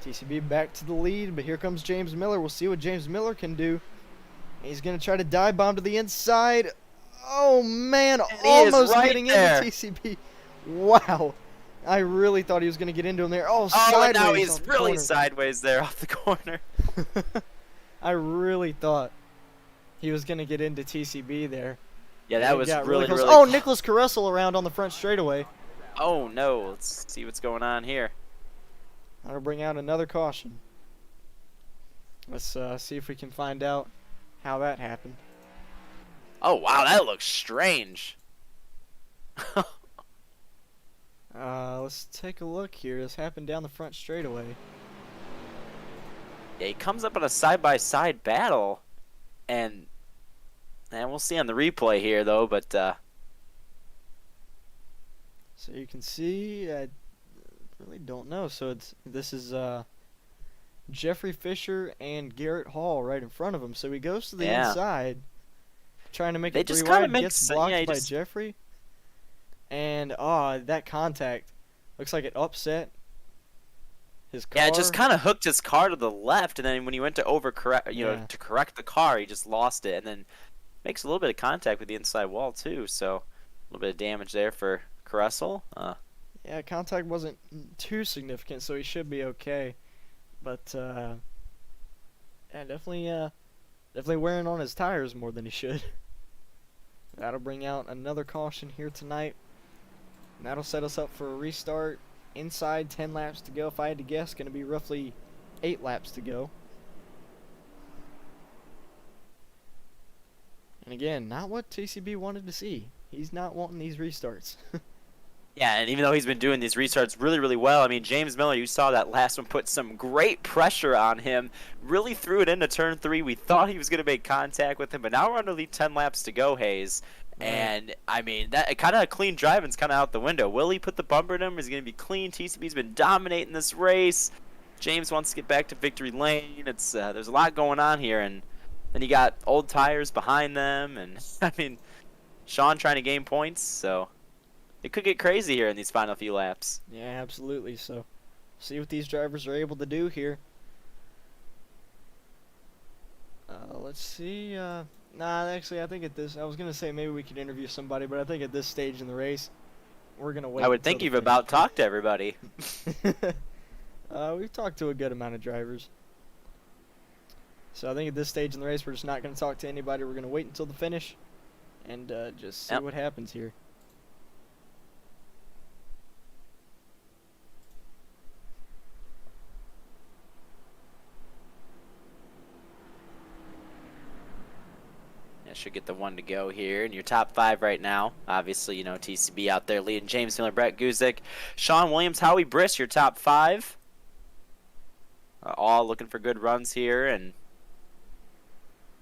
TCB back to the lead, but here comes James Miller. We'll see what James Miller can do. He's going to try to dive bomb to the inside. Oh, man, almost getting into TCB. Wow. I really thought he was going to get into him there. Oh, sideways. And now he's really sideways there off the corner. I really thought he was going to get into TCB there. Yeah, that was really close. Oh, Nicholas Caressel around on the front straightaway. Oh, no. Let's see what's going on here. I'll bring out another caution. Let's see if we can find out how that happened. Oh, wow, that looks strange. Let's take a look here. This happened down the front straightaway. Yeah, he comes up in a side-by-side battle. And we'll see on the replay here, though, but... So you can see... really don't know. So this is Jeffrey Fisher and Garrett Hall right in front of him. So he goes to the inside, trying to make it 3 wide, gets blocked by Jeffrey. And that contact looks like it upset his car. Yeah, it just kind of hooked his car to the left, and then when he went to overcorrect, to correct the car, he just lost it, and then makes a little bit of contact with the inside wall too. So a little bit of damage there for Caressel. Yeah, contact wasn't too significant, so he should be okay. But yeah, definitely wearing on his tires more than he should. That'll bring out another caution here tonight. And that'll set us up for a restart. Inside 10 laps to go. If I had to guess, going to be roughly 8 laps to go. And again, not what TCB wanted to see. He's not wanting these restarts. Yeah, and even though he's been doing these restarts really, really well, I mean, James Miller, you saw that last one put some great pressure on him, really threw it into turn 3. We thought he was going to make contact with him, but now we're under 10 laps to go, Hayes. And, I mean, that kind of clean driving's kind of out the window. Will he put the bumper in him? Is he going to be clean? TCB's been dominating this race. James wants to get back to victory lane. It's there's a lot going on here, and then you got old tires behind them, and, I mean, Sean trying to gain points, so... It could get crazy here in these final few laps. Yeah, absolutely. So, see what these drivers are able to do here. Let's see. Actually, I think at this... I was going to say maybe we could interview somebody, but I think at this stage in the race, we're going to wait. I would think you've about talked to everybody. We've talked to a good amount of drivers. So I think at this stage in the race, we're just not going to talk to anybody. We're going to wait until the finish and just see what happens here. Should get the one to go here in your top 5 right now. Obviously, you know, TCB out there leading. James Miller, Brett Guzik, Sean Williams, Howie Briss, your top 5. All looking for good runs here, and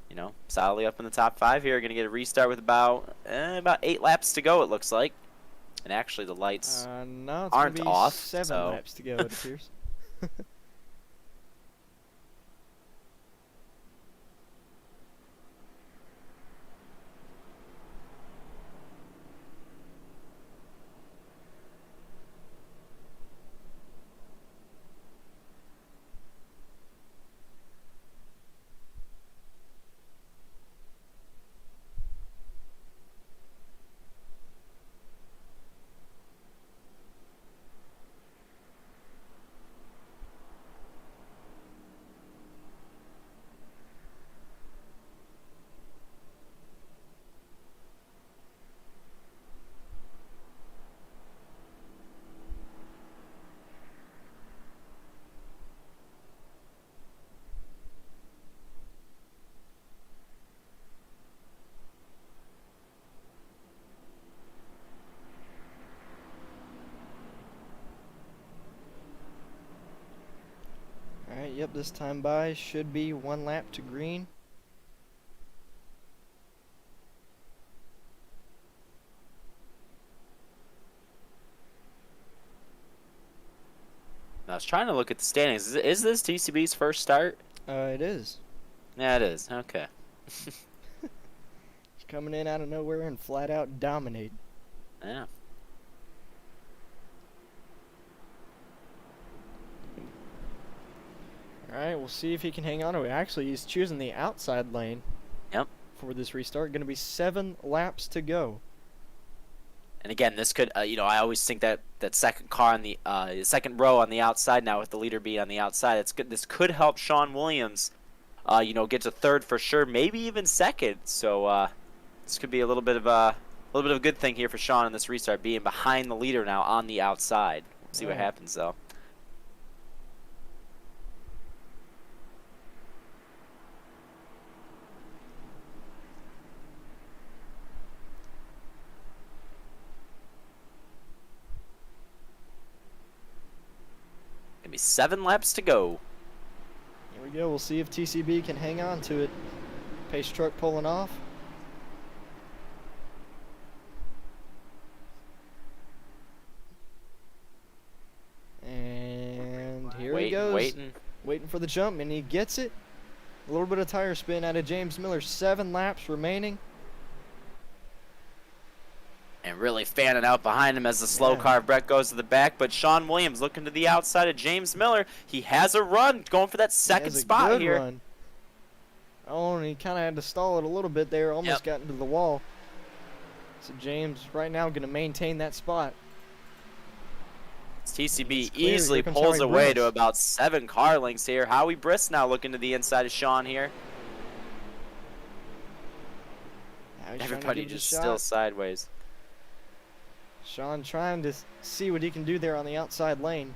you know, solidly up in the top 5 here. Going to get a restart with about 8 laps to go, it looks like. And actually, the lights no, it's aren't gonna be off. 7 laps to go, it appears. Alright, yep, this time by should be 1 lap to green. I was trying to look at the standings. Is this TCB's first start? It is. Yeah, it is. Okay. It's coming in out of nowhere and flat out dominate. Yeah. Alright, we'll see if he can hang on to it. Actually, he's choosing the outside lane. Yep. For this restart. Going to be 7 laps to go. And again, this could, you know, I always think that second car on the second row on the outside now with the leader being on the outside, it's good. This could help Sean Williams, you know, get to 3rd for sure, maybe even 2nd. So this could be a little bit of a good thing here for Sean in this restart, being behind the leader now on the outside. We'll see what happens though. Gonna be 7 laps to go. Here we go. We'll see if TCB can hang on to it. Pace truck pulling off. And here he goes. Waiting for the jump, and he gets it. A little bit of tire spin out of James Miller. 7 laps remaining. And really fanning out behind him as the slow car Brett goes to the back. But Sean Williams looking to the outside of James Miller. He has a run going for that 2nd spot good here. Run. Oh, and he kind of had to stall it a little bit there. Almost got into the wall. So James right now going to maintain that spot. TCB easily pulls away to about 7 car lengths here. Howie Briss now looking to the inside of Sean here. Everybody just still sideways. Sean trying to see what he can do there on the outside lane.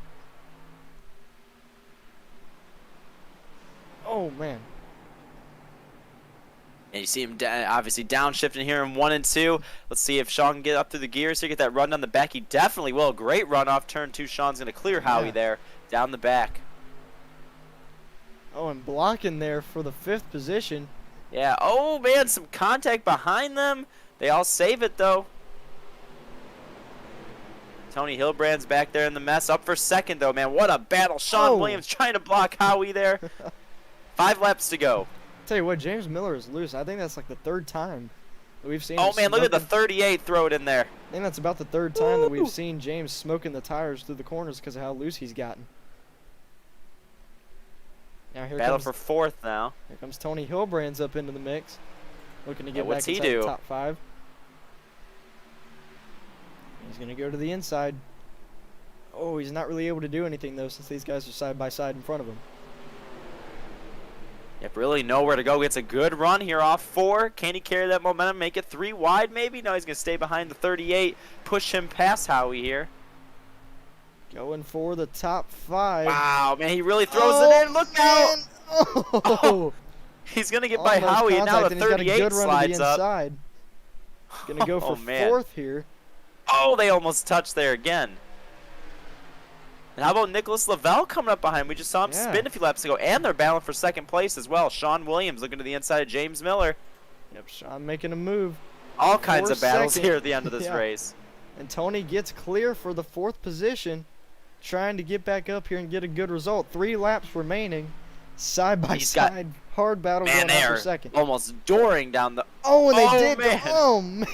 Oh, man. And you see him obviously downshifting here in 1 and 2. Let's see if Sean can get up through the gears here, get that run down the back. He definitely will. Great run off turn 2. Sean's going to clear Howie there down the back. Oh, and blocking there for the 5th position. Yeah. Oh, man, some contact behind them. They all save it, though. Tony Hilbrand's back there in the mess. Up for 2nd, though, man. What a battle. Sean Williams trying to block Howie there. 5 laps to go. Tell you what, James Miller is loose. I think that's like the 3rd time that we've seen Oh, man, look at the 38 throw it in there. I think that's about the 3rd time that we've seen James smoking the tires through the corners because of how loose he's gotten. Now here Battle comes, for 4th now. Here comes Tony Hilbrand's up into the mix. Looking to get what's back he inside do? the top 5. He's going to go to the inside. Oh, he's not really able to do anything, though, since these guys are side by side in front of him. Yep, really nowhere to go. Gets a good run here off 4. Can he carry that momentum, make it 3 wide maybe? No, he's going to stay behind the 38, push him past Howie here. Going for the top 5. Wow, man, he really throws it in. Look out! Oh! He's going to get by Almost Howie, and now contact, the and he's got a 38 good run to slides the up. inside. Gonna go for Oh, man. 4th here. Oh, they almost touched there again. And how about Nicholas Lavelle coming up behind? We just saw him spin a few laps ago, and they're battling for 2nd place as well. Sean Williams looking to the inside of James Miller. Yep, Sean making a move. All kinds For of battles second. here at the end of this Yeah. race. And Tony gets clear for the 4th position, trying to get back up here and get a good result. 3 laps remaining, side by He's got- side, hard battle Man, going they on are for 2nd. almost dooring down the... Oh, and they Oh, did. man. Oh man!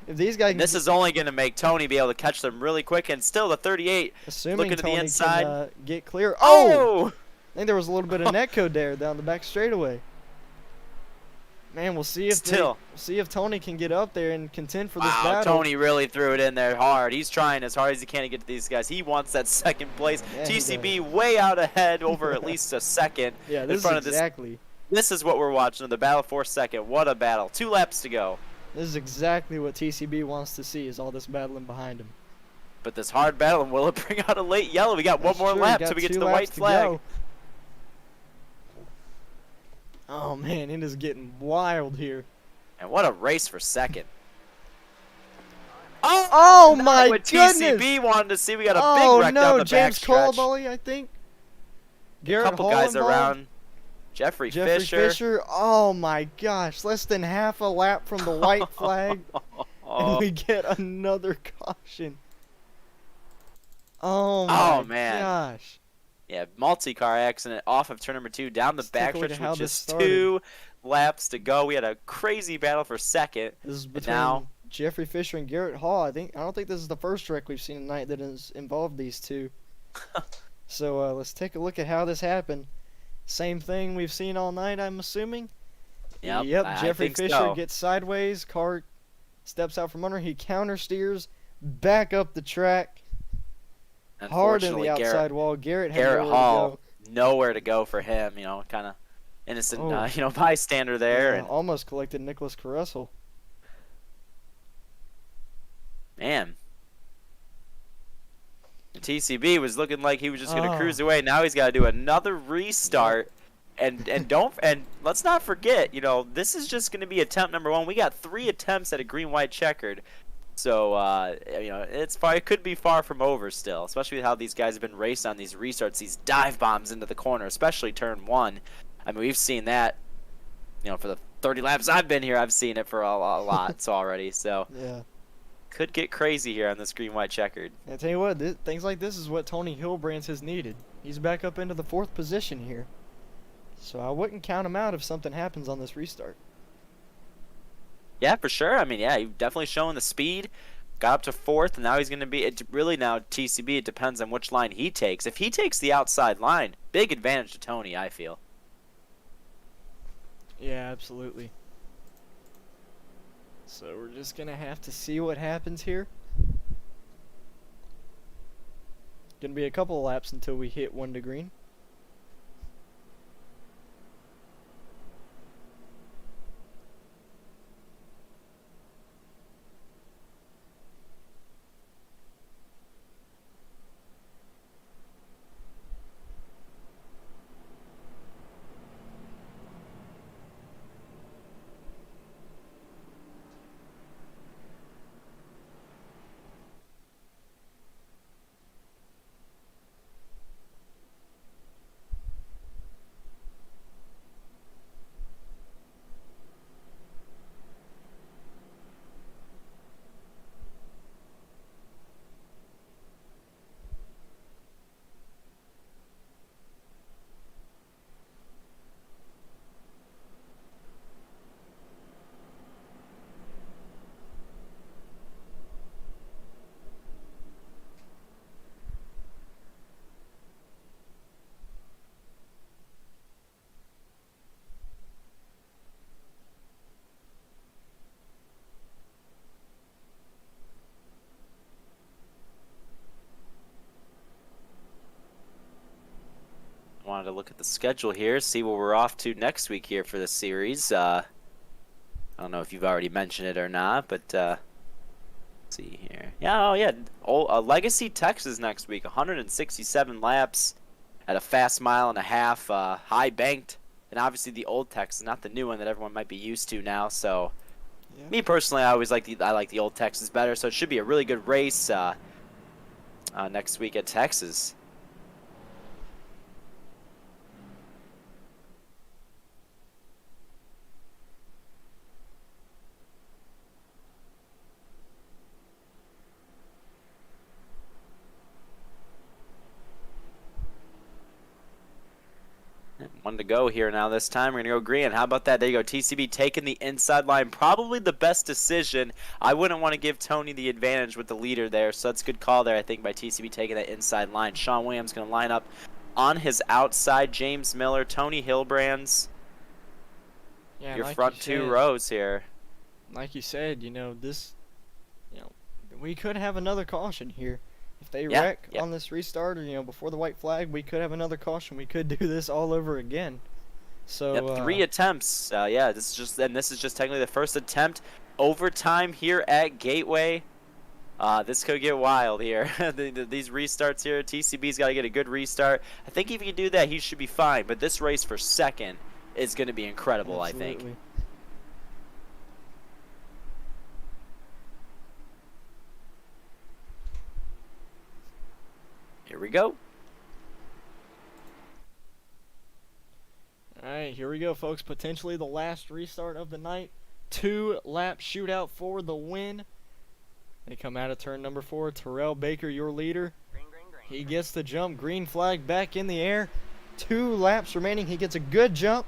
If these guys, And this is only going to make Tony be able to catch them really quick, and still the 38. assuming looking to the Tony inside. can get clear. Oh! Oh! I think there was a little bit of netcode there down the back straightaway. Man, we'll see if Still. see if Tony can get up there and contend for this Wow, battle. Tony really threw it in there hard. He's trying as hard as he can to get to these guys. He wants that 2nd place. Yeah, he TCB way out ahead over at least a 2nd. Yeah, in this is front of exactly. This is what we're watching, the battle for 2nd. What a battle. 2 laps to go. This is exactly what TCB wants to see, is all this battling behind him. But this hard battle, and will it bring out a late yellow? We got That's one more true, lap got till we get 2 to the laps white to flag. go. Oh man, it is getting wild here. And what a race for 2nd. Oh Not my what goodness! TCB wanted to see. We got a Oh big wreck down no, the James backstretch. Colabelli, I think. A Garrett couple Hall guys involved? around. Jeffrey Fisher. Oh my gosh, less than half a lap from the white flag, and Oh, we get another caution. Oh my man. gosh. yeah, multi-car accident off of turn number 2 down the Let's take a look backstretch at how with this just started. 2 laps to go. We had a crazy battle for 2nd. This is And between now- Jeffrey Fisher and Garrett Hall. I don't think this is the first wreck we've seen tonight that has involved these two. So let's take a look at how this happened. Same thing we've seen all night, I'm assuming. Yep, I Jeffrey think Fisher so. gets sideways, car steps out from under, he counter steers back up the track, hard in the Unfortunately, outside wall. Garrett had Garrett nowhere Hall, to nowhere to go for him. You know, kind of innocent, Oh. bystander go. there. Yeah, And almost collected Nicholas Caressel. man, the TCB was looking like he was just gonna Oh. cruise away. Now he's got to do another restart. And let's not forget, this is just gonna be attempt number 1. We got 3 attempts at a green-white checkered. So, it could be far from over still, especially with how these guys have been racing on these restarts, these dive bombs into the corner, especially turn 1. I mean, we've seen that, for the 30 laps I've been here, I've seen it for a lot already. So, Yeah. could get crazy here on this green-white checkered. I tell you what, things like this is what Tony Hilbrands has needed. He's back up into the 4th position here. So I wouldn't count him out if something happens on this restart. Yeah, for sure. I mean, yeah, he's definitely showing the speed. Got up to 4th, and now he's going to be... Really now, TCB, it depends on which line he takes. If he takes the outside line, big advantage to Tony, I feel. Yeah, absolutely. So we're just going to have to see what happens here. Going to be a couple of laps until we hit 1 to green. wanted to look at the schedule here, see what we're off to next week here for the series. I don't know if you've already mentioned it or not, but let's see here. Yeah, oh yeah, Legacy Texas next week, 167 laps at a fast mile and a half, high banked, and obviously the old Texas, not the new one that everyone might be used to now. So, Yeah. me personally, I like the old Texas better. So it should be a really good race next week at Texas. One to go here now this time. We're going to go green. How about that? There you go. TCB taking the inside line. Probably the best decision. I wouldn't want to give Tony the advantage with the leader there, so that's a good call there, I think, by TCB taking that inside line. Sean Williams going to line up on his outside. James Miller, Tony Hilbrands. Yeah, Your like front you two said- rows here. Like you said, we could have another caution here. If they Yeah, wreck yeah. on this restart, or before the white flag, we could have another caution. We could do this all over again. So Yep, 3 attempts. Yeah, this is just technically the first attempt. Overtime here at Gateway. This could get wild here. These restarts here, TCB's got to get a good restart. I think if he can do that, he should be fine. But this race for second is going to be incredible, I think. absolutely. Here we go. All right, here we go, folks. Potentially the last restart of the night. 2-lap shootout for the win. They come out of turn number 4. Terrell Baker, your leader. He gets the jump. Green flag back in the air. 2 laps remaining. He gets a good jump.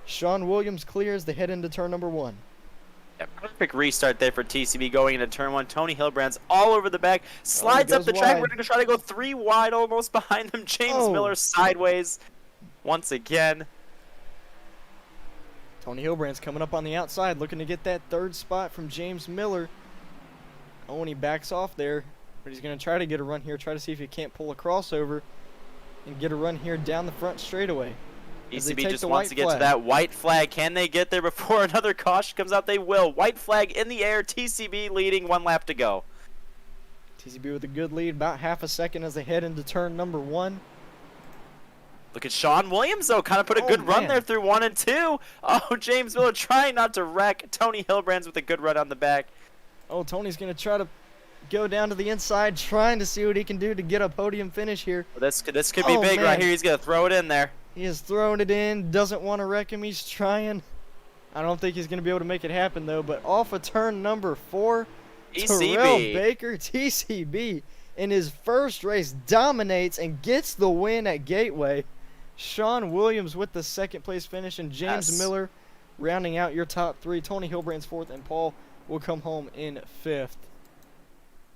Sean Williams clears the head into turn number 1. Yeah, perfect restart there for TCB going into turn 1. Tony Hilbrand's all over the back. Slides up goes the track. wide. We're going to try to go 3 wide almost behind him. James Oh. Miller sideways once again. Tony Hilbrand's coming up on the outside, looking to get that 3rd spot from James Miller. Oh, and he backs off there, but he's going to try to get a run here, try to see if he can't pull a crossover and get a run here down the front straightaway. As they TCB take just the wants white to get to flag. that white flag. Can they get there before another caution comes out? They will. White flag in the air. TCB leading, 1 lap to go. TCB with a good lead, about half a second as they head into turn number 1. Look at Sean Williams, though. Kind of put a good run man. there through 1 and 2. Oh, James Miller trying not to wreck. Tony Hilbrands with a good run on the back. Oh, Tony's going to try to go down to the inside, trying to see what he can do to get a podium finish here. Well, this could be Oh, big man. right here. He's going to throw it in there. He has thrown it in, doesn't want to wreck him. He's trying. I don't think he's going to be able to make it happen, though. But off of turn number 4, Terrell TCB. Baker, TCB, in his first race, dominates and gets the win at Gateway. Sean Williams with the 2nd place finish, and James Yes. Miller rounding out your top 3. Tony Hilbrand's 4th, and Paul will come home in 5th.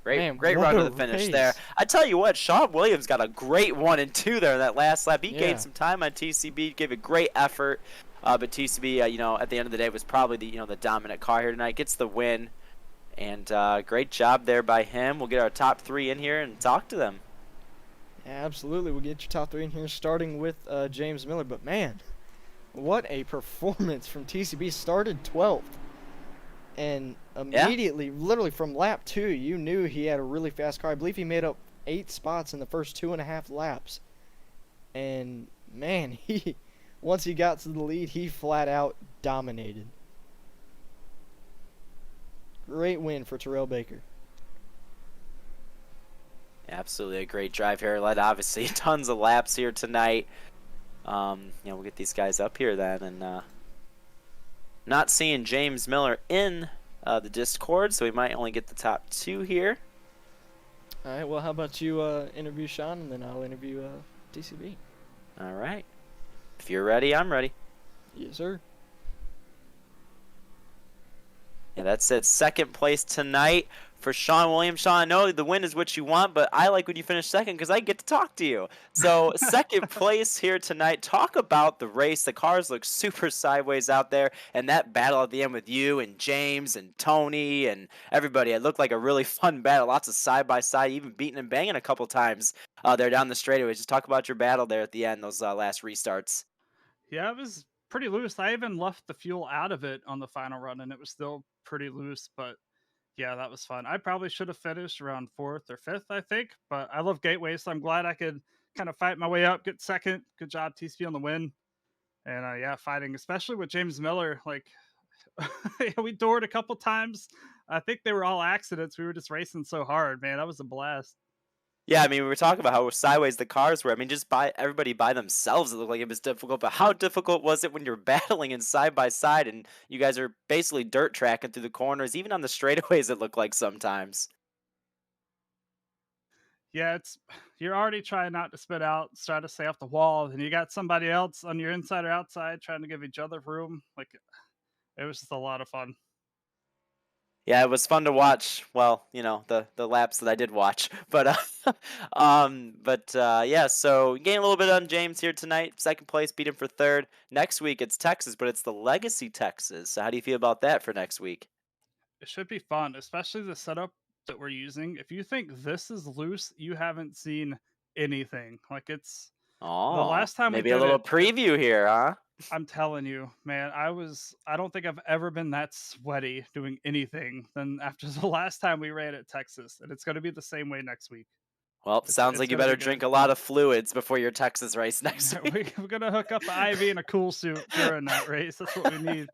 Great, Man, great what run to a the finish race. there. I tell you what, Sean Williams got a great 1 and 2 there in that last lap. He Yeah. gained some time on TCB, gave a great effort, but TCB, at the end of the day, was probably the dominant car here tonight. Gets the win, and great job there by him. We'll get our top 3 in here and talk to them. Yeah, absolutely. We'll get your top 3 in here, starting with James Miller. But, man, what a performance from TCB. Started 12th. And immediately, literally from lap 2, you knew he had a really fast car. I believe he made up 8 spots in the first 2.5 laps. And, man, once he got to the lead, he flat out dominated. Great win for Terrell Baker. Absolutely a great drive here. Led obviously tons of laps here tonight. We'll get these guys up here then, and not seeing James Miller in the Discord, so we might only get the top 2 here. All right, well, how about you interview Sean, and then I'll interview TCB. All right. If you're ready, I'm ready. Yes, sir. Yeah, that's it. 2nd place tonight for Sean Williams. Sean, I know the win is what you want, but I like when you finish second because I get to talk to you. So second place here tonight. Talk about the race. The cars look super sideways out there, and that battle at the end with you and James and Tony and everybody. It looked like a really fun battle. Lots of side by side, even beating and banging a couple times there down the straightaways. Just talk about your battle there at the end, those last restarts. Yeah, it was pretty loose. I even left the fuel out of it on the final run, and it was still pretty loose. But yeah, that was fun. I probably should have finished around fourth or fifth, I think. But I love Gateway, so I'm glad I could kind of fight my way up, get second. Good job, TCP on the win. And yeah, fighting, especially with James Miller. Like, we doored a couple times. I think they were all accidents. We were just racing so hard, man. That was a blast. Yeah, I mean, we were talking about how sideways the cars were. I mean, just everybody by themselves, it looked like it was difficult. But how difficult was it when you're battling in side by side and you guys are basically dirt tracking through the corners, even on the straightaways? It looked like sometimes. Yeah, it's you're already trying not to spit out, try to stay off the wall, and you got somebody else on your inside or outside trying to give each other room. Like, it was just a lot of fun. Yeah, it was fun to watch. Well, you know, the laps that I did watch, but yeah. So gain a little bit on James here tonight. Second place, beat him for third. Next week it's Texas, but it's the Legacy Texas. So how do you feel about that for next week? It should be fun, especially the setup that we're using. If you think this is loose, you haven't seen anything. Like, it's the Oh, last time we maybe a did little it. preview here, huh? I'm telling you, man, I don't think I've ever been that sweaty doing anything than after the last time we ran at Texas, and it's going to be the same way next week. Well, sounds It's like you gonna be better good. drink a lot of fluids before your Texas race next week. We're gonna hook up the IV and a cool suit during that race. That's what we need.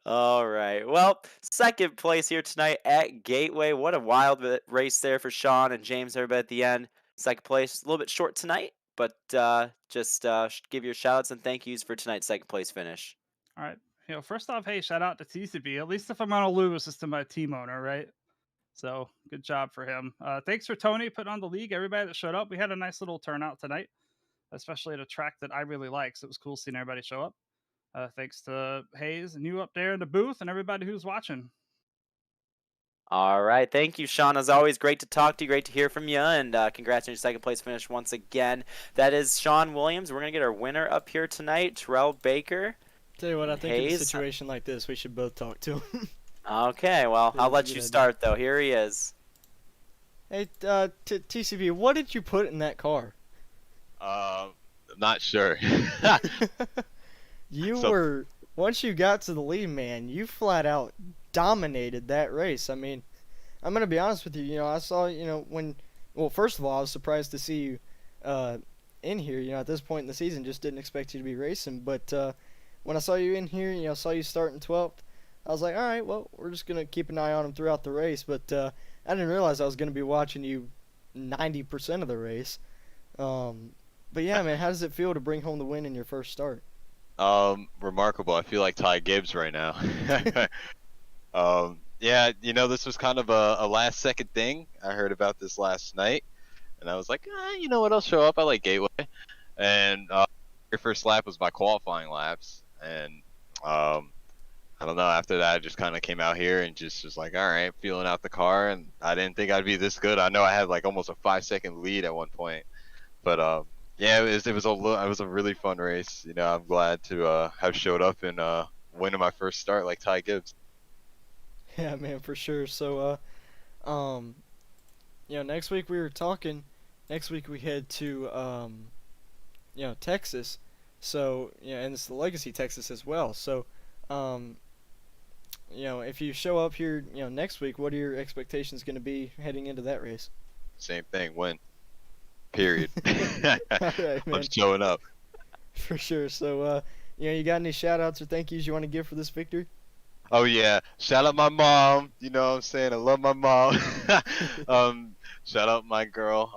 All right. Well, second place here tonight at Gateway. What a wild race there for Sean and James everybody at the end. Second place, a little bit short tonight, but just give your shout outs and thank yous for tonight's second place finish. All right. First off, hey, shout out to TCB. At least if I'm gonna lose, it's to my team owner, right? So good job for him. Thanks for Tony putting on the league. Everybody that showed up, we had a nice little turnout tonight, especially at a track that I really like. So it was cool seeing everybody show up. Thanks to Hayes and you up there in the booth and everybody who's watching. All right. Thank you, Sean. As always, great to talk to you. Great to hear from you. And congrats on your second place finish once again. That is Sean Williams. We're going to get our winner up here tonight, Terrell Baker. Tell you what, I think in a Hayes. situation like this, we should both talk to him. Okay. Well, Yeah, I'll let good you idea. start, though. Here he is. Hey, TCB, what did you put in that car? I'm not sure. You So- were, once you got to the lead, man, you flat out dominated that race. I mean, I'm going to be honest with you. I saw, well, first of all, I was surprised to see you in here. At this point in the season, just didn't expect you to be racing. But when I saw you in here, saw you starting 12th, I was like, all right, well, we're just going to keep an eye on him throughout the race. But I didn't realize I was going to be watching you 90% of the race. But yeah, man, how does it feel to bring home the win in your first start? Remarkable. I feel like Ty Gibbs right now. Yeah, this was kind of a last second thing. I heard about this last night, and I was like, you know what? I'll show up. I like Gateway, and your first lap was my qualifying laps, and I don't know. After that, I just kind of came out here and just was like, all right, feeling out the car, and I didn't think I'd be this good. I know I had like almost a 5-second lead at one point, but yeah, it was a really fun race. I'm glad to have showed up and win my first start like Ty Gibbs. Yeah, man, for sure. So, next week we were talking. Next week we head to, Texas. So, and it's the Legacy Texas as well. So, if you show up here, next week, what are your expectations going to be heading into that race? Same thing, win. Period. Alright, man. I'm showing up. For sure. So, you got any shout outs or thank yous you want to give for this victory? Oh yeah, shout out my mom. You know what I'm saying? I love my mom. Shout out my girl.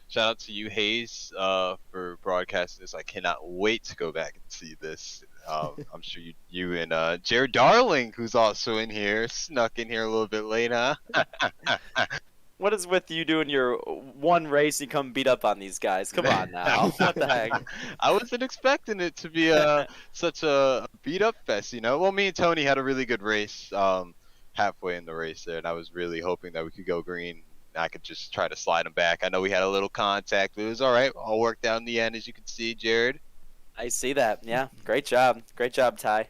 Shout out to you, Hayes, for broadcasting this. I cannot wait to go back and see this. I'm sure you and Jared Darling, who's also in here, snuck in here a little bit late, huh? What is with you doing your one race? You come beat up on these guys. Come on now. What the heck? I wasn't expecting it to be such a beat up fest, Well, me and Tony had a really good race. halfway in the race there, and I was really hoping that we could go green. And I could just try to slide him back. I know we had a little contact, but it was all right. All worked out in the end, as you can see, Jared. I see that. Yeah, great job, Ty.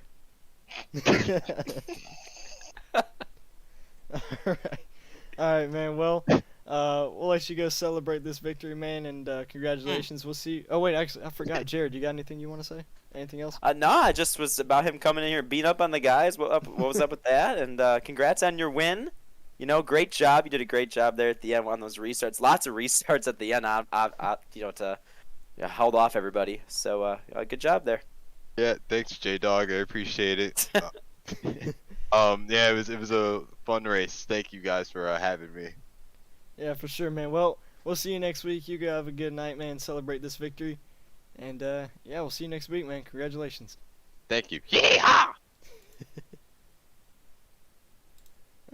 All right, man. Well, we'll let you go celebrate this victory, man, and congratulations. We'll see. Oh wait, actually, I forgot. Jared, you got anything you want to say? Anything else? No, I just was about him coming in here, beating up on the guys. What was up with that? And congrats on your win. You know, great job. You did a great job there at the end on those restarts. Lots of restarts at the end. To held off everybody. So good job there. Yeah, thanks, J Dog. I appreciate it. Yeah, it was a fun race. Thank you guys for having me. Yeah, for sure, man. Well, we'll see you next week. You go have a good night, man. Celebrate this victory. And, yeah, we'll see you next week, man. Congratulations. Thank you. Yeehaw!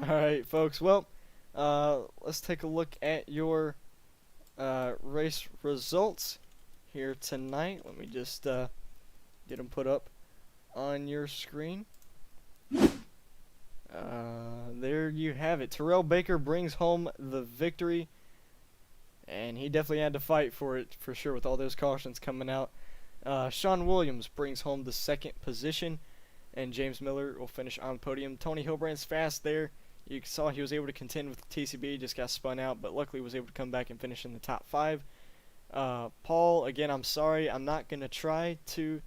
All right, folks. Well, let's take a look at your race results here tonight. Let me just get them put up on your screen. There you have it. Terrell Baker brings home the victory, and he definitely had to fight for it for sure with all those cautions coming out. Sean Williams brings home the second position, and James Miller will finish on the podium. Tony Hilbrand's fast there. You saw he was able to contend with the TCB, just got spun out, but luckily was able to come back and finish in the top 5. Paul, again, I'm sorry. I'm not going to try to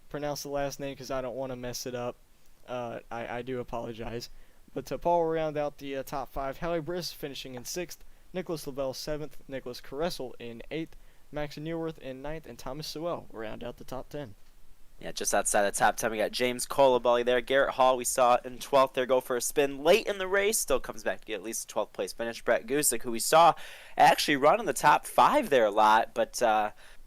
pronounce the last name because I don't want to mess it up. I do apologize. But Paul will round out the top 5. Hallie Briss finishing in 6th. Nicholas Lavelle 7th. Nicholas Caressel in 8th. Max Neuwirth in 9th. And Thomas Sewell will round out the top 10. Yeah, just outside the top 10, we got James Colabelli there. Garrett Hall, we saw in 12th there, go for a spin late in the race. Still comes back to get at least a 12th place finish. Brett Gusick, who we saw actually run in the top 5 there a lot, but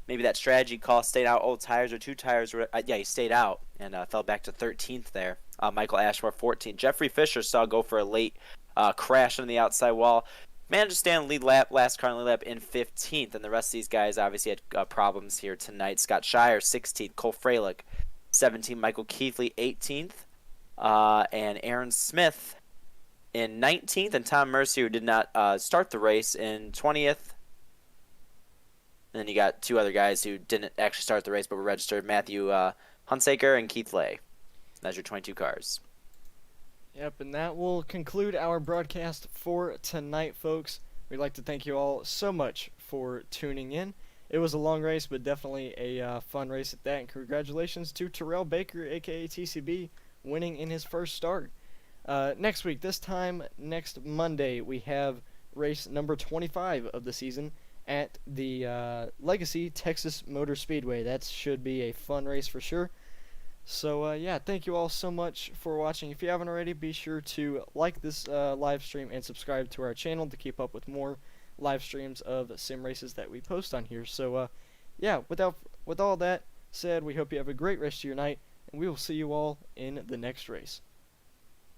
maybe that strategy call, stayed out, old tires or 2 tires. Yeah, he stayed out and fell back to 13th there. Michael Ashmore, 14th. Jeffrey Fisher saw go for a late crash on the outside wall. Managed to stay on the lead lap, last car on the lead lap in 15th. And the rest of these guys obviously had problems here tonight. Scott Shire, 16th. Cole Freilich, 17th. Michael Keithley, 18th. And Aaron Smith in 19th. And Tom Mercier, who did not start the race, in 20th. And then you got 2 other guys who didn't actually start the race but were registered. Matthew Hunsaker and Keith Lay. That's your 22 cars. Yep, and that will conclude our broadcast for tonight, folks. We'd like to thank you all so much for tuning in. It was a long race, but definitely a fun race at that. And congratulations to Terrell Baker, a.k.a. TCB, winning in his first start. Next week, this time next Monday, we have race number 25 of the season at the Legacy Texas Motor Speedway. That should be a fun race for sure. So, yeah, thank you all so much for watching. If you haven't already, be sure to like this live stream and subscribe to our channel to keep up with more live streams of sim races that we post on here. So, yeah, with all that said, we hope you have a great rest of your night, and we will see you all in the next race.